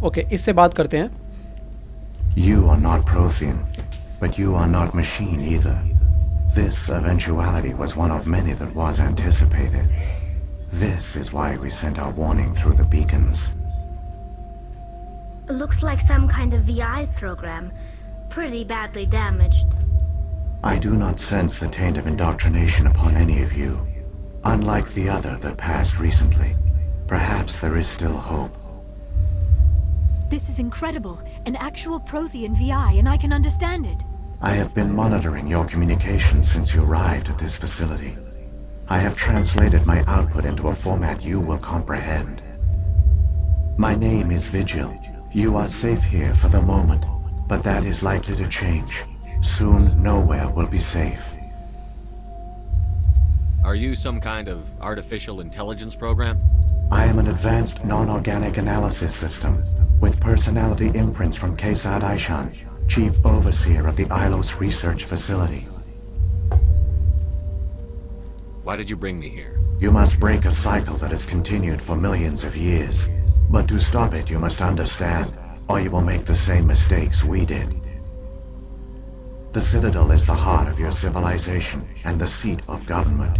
Okay, इससे बात करते हैं. You are not Prothean. But you are not machine either. This eventuality was one of many that was anticipated. This is why we sent our warning through the beacons. Looks like some kind of VI program. Pretty badly damaged. I do not sense the taint of indoctrination upon any of you. Unlike the other that passed recently. Perhaps there is still hope. This is incredible. An actual Prothean VI, and I can understand it. I have been monitoring your communications since you arrived at this facility. I have translated my output into a format you will comprehend. My name is Vigil. You are safe here for the moment, but that is likely to change. Soon, nowhere will be safe. Are you some kind of artificial intelligence program? I am an advanced non-organic analysis system, with personality imprints from Kesad Aishan, Chief Overseer of the Ilos Research Facility. Why did you bring me here? You must break a cycle that has continued for millions of years. But to stop it, you must understand, or you will make the same mistakes we did. The Citadel is the heart of your civilization and the seat of government,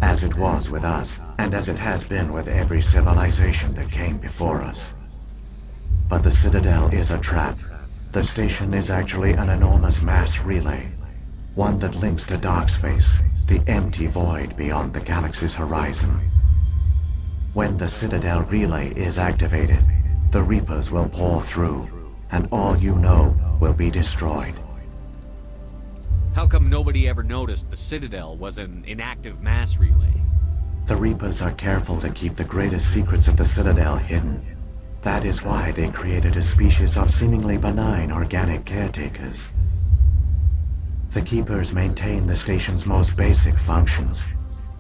as it was with us, and as it has been with every civilization that came before us. But the Citadel is a trap. The station is actually an enormous mass relay, one that links to dark space, the empty void beyond the galaxy's horizon. When the Citadel relay is activated, the Reapers will pour through, and all you know will be destroyed. How come nobody ever noticed the Citadel was an inactive mass relay? The Reapers are careful to keep the greatest secrets of the Citadel hidden. That is why they created a species of seemingly benign organic caretakers. The Keepers maintain the station's most basic functions.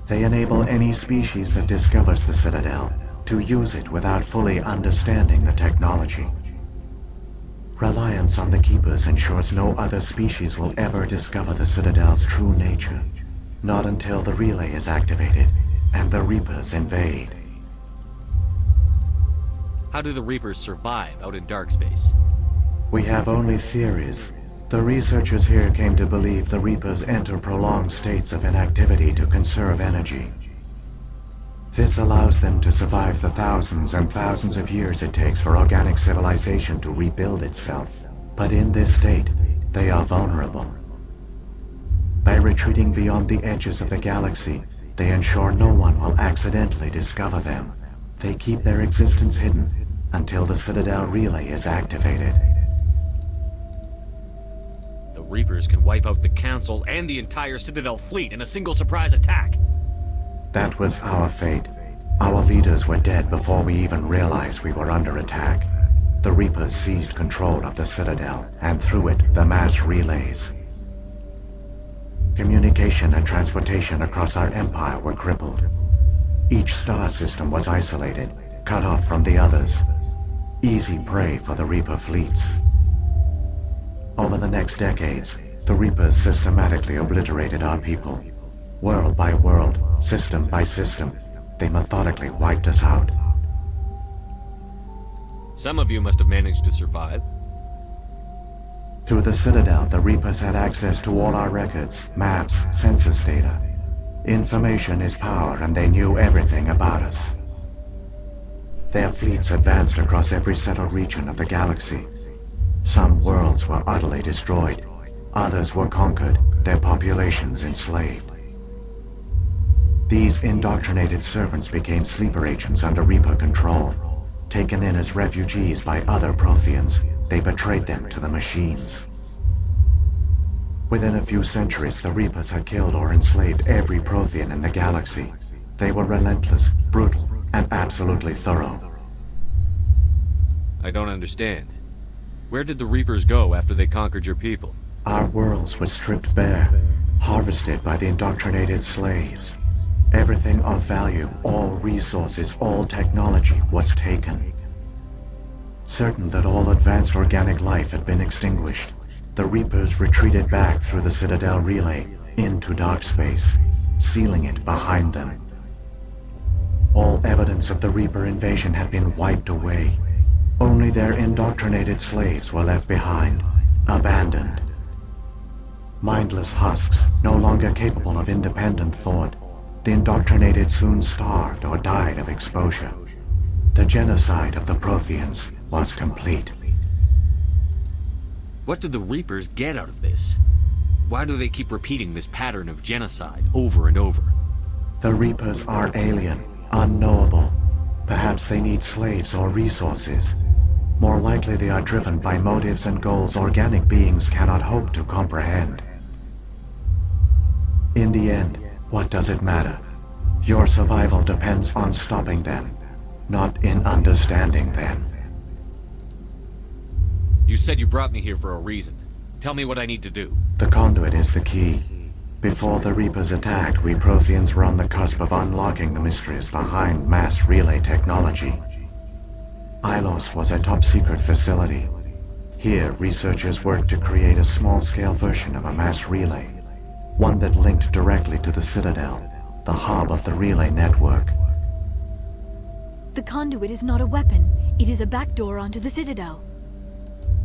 They enable any species that discovers the Citadel to use it without fully understanding the technology. Reliance on the Keepers ensures no other species will ever discover the Citadel's true nature. Not until the relay is activated and the Reapers invade. How do the Reapers survive out in dark space? We have only theories. The researchers here came to believe the Reapers enter prolonged states of inactivity to conserve energy. This allows them to survive the thousands and thousands of years it takes for organic civilization to rebuild itself. But in this state, they are vulnerable. By retreating beyond the edges of the galaxy, they ensure no one will accidentally discover them. They keep their existence hidden until the Citadel relay is activated. The Reapers can wipe out the Council and the entire Citadel fleet in a single surprise attack. That was our fate. Our leaders were dead before we even realized we were under attack. The Reapers seized control of the Citadel, and through it, the mass relays. Communication and transportation across our empire were crippled. Each star system was isolated, cut off from the others. Easy prey for the Reaper fleets. Over the next decades, the Reapers systematically obliterated our people. World by world, system by system, they methodically wiped us out. Some of you must have managed to survive. Through the Citadel, the Reapers had access to all our records, maps, census data. Information is power, and they knew everything about us. Their fleets advanced across every settled region of the galaxy. Some worlds were utterly destroyed. Others were conquered, their populations enslaved. These indoctrinated servants became sleeper agents under Reaper control. Taken in as refugees by other Protheans, they betrayed them to the machines. Within a few centuries, the Reapers had killed or enslaved every Prothean in the galaxy. They were relentless, brutal, and absolutely thorough. I don't understand. Where did the Reapers go after they conquered your people? Our worlds were stripped bare, harvested by the indoctrinated slaves. Everything of value, all resources, all technology was taken. Certain that all advanced organic life had been extinguished, the Reapers retreated back through the Citadel relay into dark space, sealing it behind them. All evidence of the Reaper invasion had been wiped away. Only their indoctrinated slaves were left behind, abandoned. Mindless husks, no longer capable of independent thought. The indoctrinated soon starved or died of exposure. The genocide of the Protheans was complete. What do the Reapers get out of this? Why do they keep repeating this pattern of genocide over and over? The Reapers are alien, unknowable. Perhaps they need slaves or resources. More likely they are driven by motives and goals organic beings cannot hope to comprehend. In the end, what does it matter? Your survival depends on stopping them, not in understanding them. You said you brought me here for a reason. Tell me what I need to do. The conduit is the key. Before the Reapers attacked, we Protheans were on the cusp of unlocking the mysteries behind mass relay technology. Ilos was a top-secret facility. Here, researchers worked to create a small-scale version of a mass relay, one that linked directly to the Citadel, the hub of the relay network. The conduit is not a weapon. It is a backdoor onto the Citadel.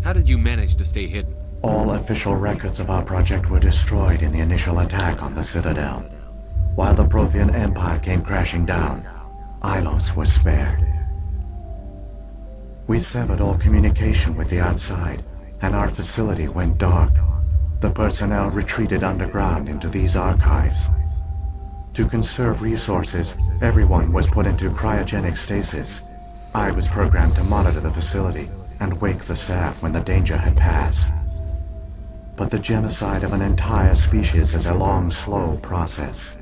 How did you manage to stay hidden? All official records of our project were destroyed in the initial attack on the Citadel. While the Prothean Empire came crashing down, Ilos was spared. We severed all communication with the outside, and our facility went dark. The personnel retreated underground into these archives. To conserve resources, everyone was put into cryogenic stasis. I was programmed to monitor the facility and wake the staff when the danger had passed. But the genocide of an entire species is a long, slow process.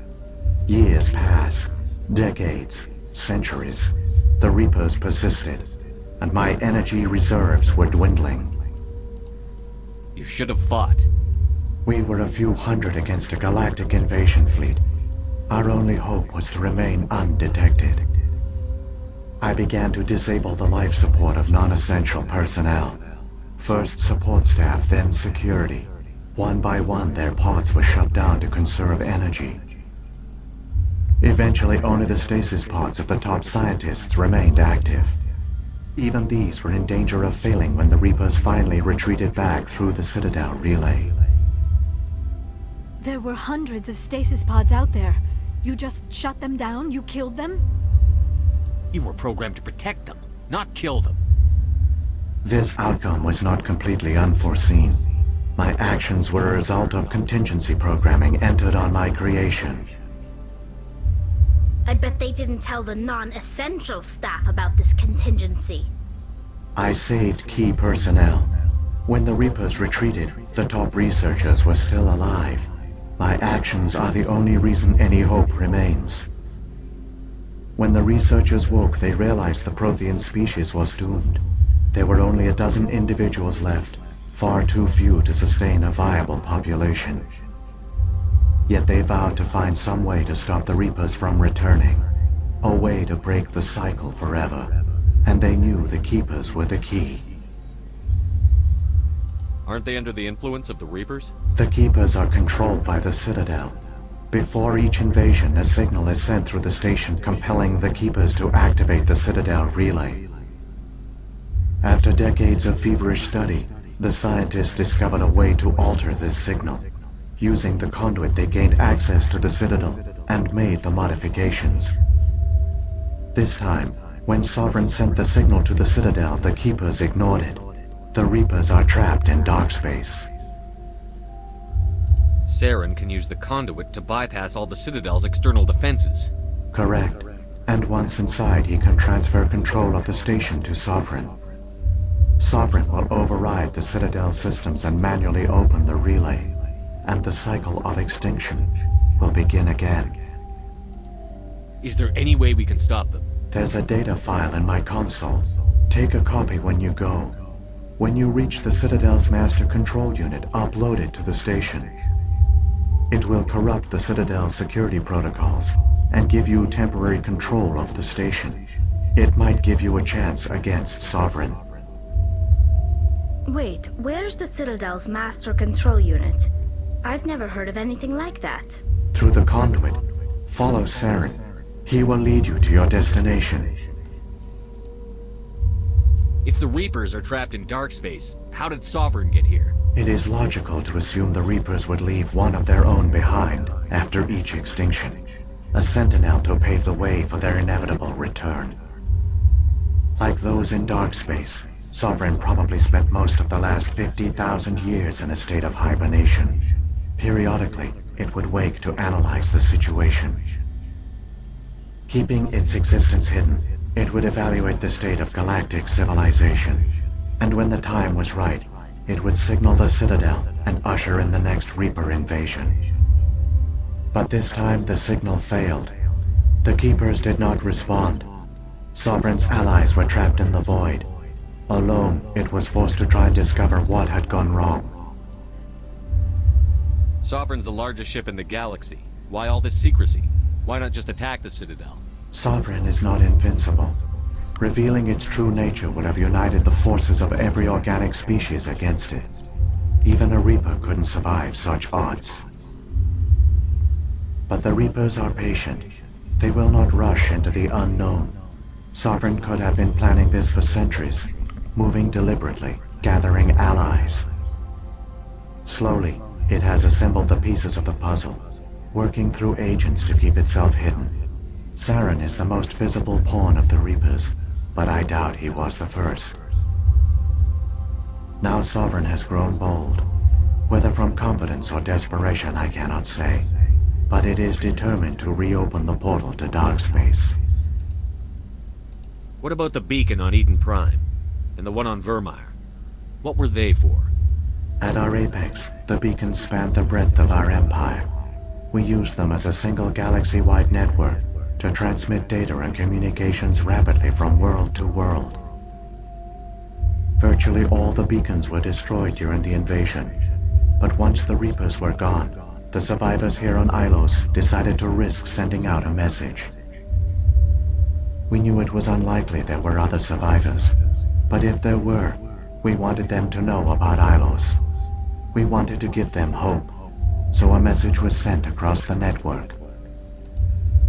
Years passed, decades, centuries. The Reapers persisted, and my energy reserves were dwindling. You should have fought. We were a few hundred against a galactic invasion fleet. Our only hope was to remain undetected. I began to disable the life support of non-essential personnel. First support staff, then security. One by one, their pods were shut down to conserve energy. Eventually, only the stasis pods of the top scientists remained active. Even these were in danger of failing when the Reapers finally retreated back through the Citadel relay. There were hundreds of stasis pods out there. You just shut them down? You killed them? You were programmed to protect them, not kill them. This outcome was not completely unforeseen. My actions were a result of contingency programming entered on my creation. I bet they didn't tell the non-essential staff about this contingency. I saved key personnel. When the Reapers retreated, the top researchers were still alive. My actions are the only reason any hope remains. When the researchers woke, they realized the Prothean species was doomed. There were only a dozen individuals left, far too few to sustain a viable population. Yet they vowed to find some way to stop the Reapers from returning, a way to break the cycle forever, and they knew the Keepers were the key. Aren't they under the influence of the Reapers? The Keepers are controlled by the Citadel. Before each invasion, a signal is sent through the station compelling the Keepers to activate the Citadel relay. After decades of feverish study, the scientists discovered a way to alter this signal. Using the conduit, they gained access to the Citadel and made the modifications. This time, when Sovereign sent the signal to the Citadel, the Keepers ignored it. The Reapers are trapped in dark space. Saren can use the conduit to bypass all the Citadel's external defenses. Correct. And once inside, he can transfer control of the station to Sovereign. Sovereign will override the Citadel systems and manually open the relay, and the cycle of extinction will begin again. Is there any way we can stop them? There's a data file in my console. Take a copy when you go. When you reach the Citadel's master control unit, upload it to the station. It will corrupt the Citadel's security protocols and give you temporary control of the station. It might give you a chance against Sovereign. Wait, where's the Citadel's master control unit? I've never heard of anything like that. Through the conduit, follow Saren. He will lead you to your destination. If the Reapers are trapped in dark space, how did Sovereign get here? It is logical to assume the Reapers would leave one of their own behind after each extinction. A sentinel to pave the way for their inevitable return. Like those in dark space, Sovereign probably spent most of the last 50,000 years in a state of hibernation. Periodically, it would wake to analyze the situation. Keeping its existence hidden, it would evaluate the state of galactic civilization. And when the time was right, it would signal the Citadel and usher in the next Reaper invasion. But this time the signal failed. The Keepers did not respond. Sovereign's allies were trapped in the void. Alone, it was forced to try and discover what had gone wrong. Sovereign's the largest ship in the galaxy. Why all this secrecy? Why not just attack the Citadel? Sovereign is not invincible. Revealing its true nature would have united the forces of every organic species against it. Even a Reaper couldn't survive such odds. But the Reapers are patient. They will not rush into the unknown. Sovereign could have been planning this for centuries, moving deliberately, gathering allies. Slowly, it has assembled the pieces of the puzzle, working through agents to keep itself hidden. Saren is the most visible pawn of the Reapers, but I doubt he was the first. Now Sovereign has grown bold. Whether from confidence or desperation, I cannot say. But it is determined to reopen the portal to dark space. What about the beacon on Eden Prime? And the one on Vermeer? What were they for? At our apex, the beacons spanned the breadth of our empire. We used them as a single galaxy-wide network to transmit data and communications rapidly from world to world. Virtually all the beacons were destroyed during the invasion, but once the Reapers were gone, the survivors here on Ilos decided to risk sending out a message. We knew it was unlikely there were other survivors, but if there were, we wanted them to know about Ilos. We wanted to give them hope, so a message was sent across the network.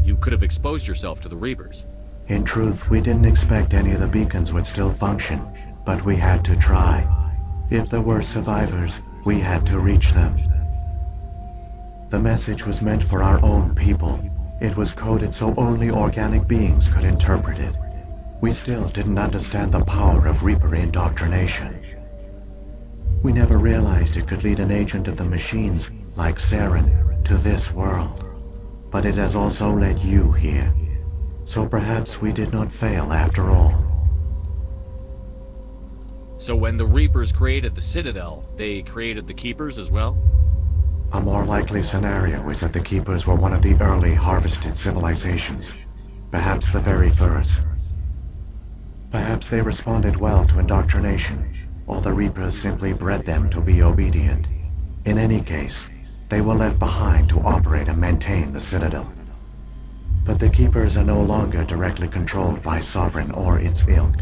You could have exposed yourself to the Reapers. In truth, we didn't expect any of the beacons would still function, but we had to try. If there were survivors, we had to reach them. The message was meant for our own people. It was coded so only organic beings could interpret it. We still didn't understand the power of Reaper indoctrination. We never realized it could lead an agent of the machines, like Saren, to this world. But it has also led you here. So perhaps we did not fail after all. So when the Reapers created the Citadel, they created the Keepers as well? A more likely scenario is that the Keepers were one of the early harvested civilizations. Perhaps the very first. Perhaps they responded well to indoctrination, or the Reapers simply bred them to be obedient. In any case, they were left behind to operate and maintain the Citadel. But the Keepers are no longer directly controlled by Sovereign or its ilk.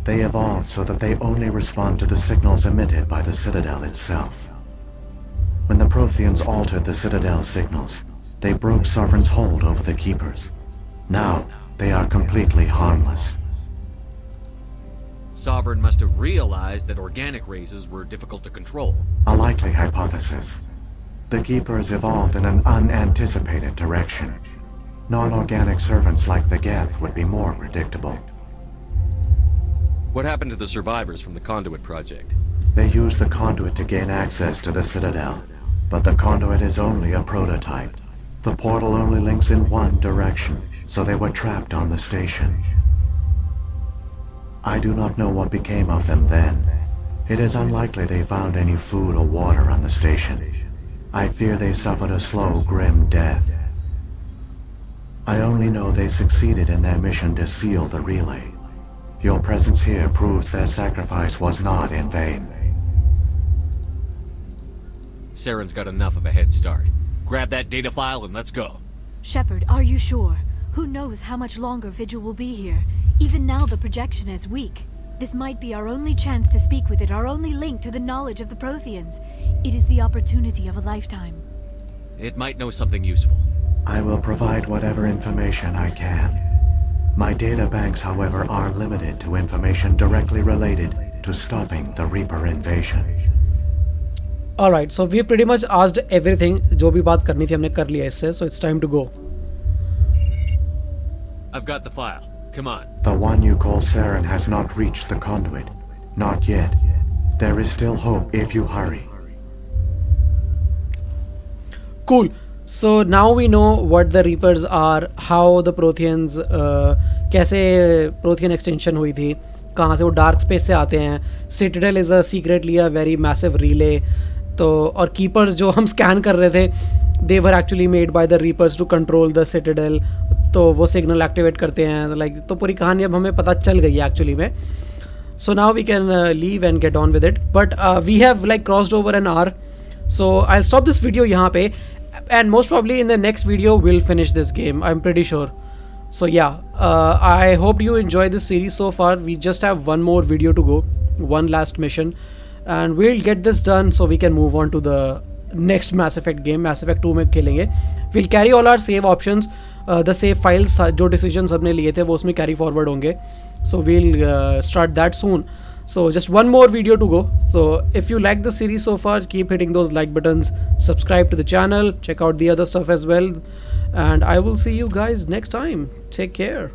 They evolved so that they only respond to the signals emitted by the Citadel itself. When the Protheans altered the Citadel's signals, they broke Sovereign's hold over the Keepers. Now, they are completely harmless. Sovereign must have realized that organic races were difficult to control. A likely hypothesis. The Keepers evolved in an unanticipated direction. Non-organic servants like the Geth would be more predictable. What happened to the survivors from the Conduit project? They used the Conduit to gain access to the Citadel, but the Conduit is only a prototype. The portal only links in one direction, so they were trapped on the station. I do not know what became of them then. It is unlikely they found any food or water on the station. I fear they suffered a slow, grim death. I only know they succeeded in their mission to seal the relay. Your presence here proves their sacrifice was not in vain. Saren's got enough of a head start. Grab that data file and let's go. Shepard, are you sure? Who knows how much longer Vigil will be here? Even now the projection is weak. This might be our only chance to speak with it, our only link to the knowledge of the Protheans. It is the opportunity of a lifetime. It might know something useful. I will provide whatever information I can. My data banks, however, are limited to information directly related to stopping the Reaper invasion. Alright, so we pretty much asked everything. जो भी बात करनी थी हमने कर लिया इससे, so it's time to go. I've got the file. Come on. The one you call Saren has not reached the conduit. Not yet. There is still hope if you hurry. Cool. So now we know what the Reapers are, how the Protheans, कैसे Prothean extension हुई थी, कहाँ से वो dark space से आते हैं. Citadel is a secretly a very massive relay. तो और Keepers जो हम स्कैन कर रहे थे, they were actually made by the Reapers to control the Citadel. तो वो सिग्नल एक्टिवेट करते हैं, लाइक तो पूरी कहानी अब हमें पता चल गई है एक्चुअली में. So now we can leave and get on with it. But we have like crossed over an hour. So I'll stop this video यहाँ पे. And most probably in the next video we'll finish this game, I'm pretty sure. So yeah, I hope you enjoy this series so far. We just have one more video to go, one last mission, and we'll get this done so we can move on to the next Mass Effect game. Mass Effect 2 में खेलेंगे. We'll carry all our save options, the save files जो decisions हमने लिए थे वो उसमें carry forward होंगे. So we'll start that soon. So just one more video to go. So if you like the series so far, keep hitting those like buttons, subscribe to the channel, check out the other stuff as well, and I will see you guys next time. Take care.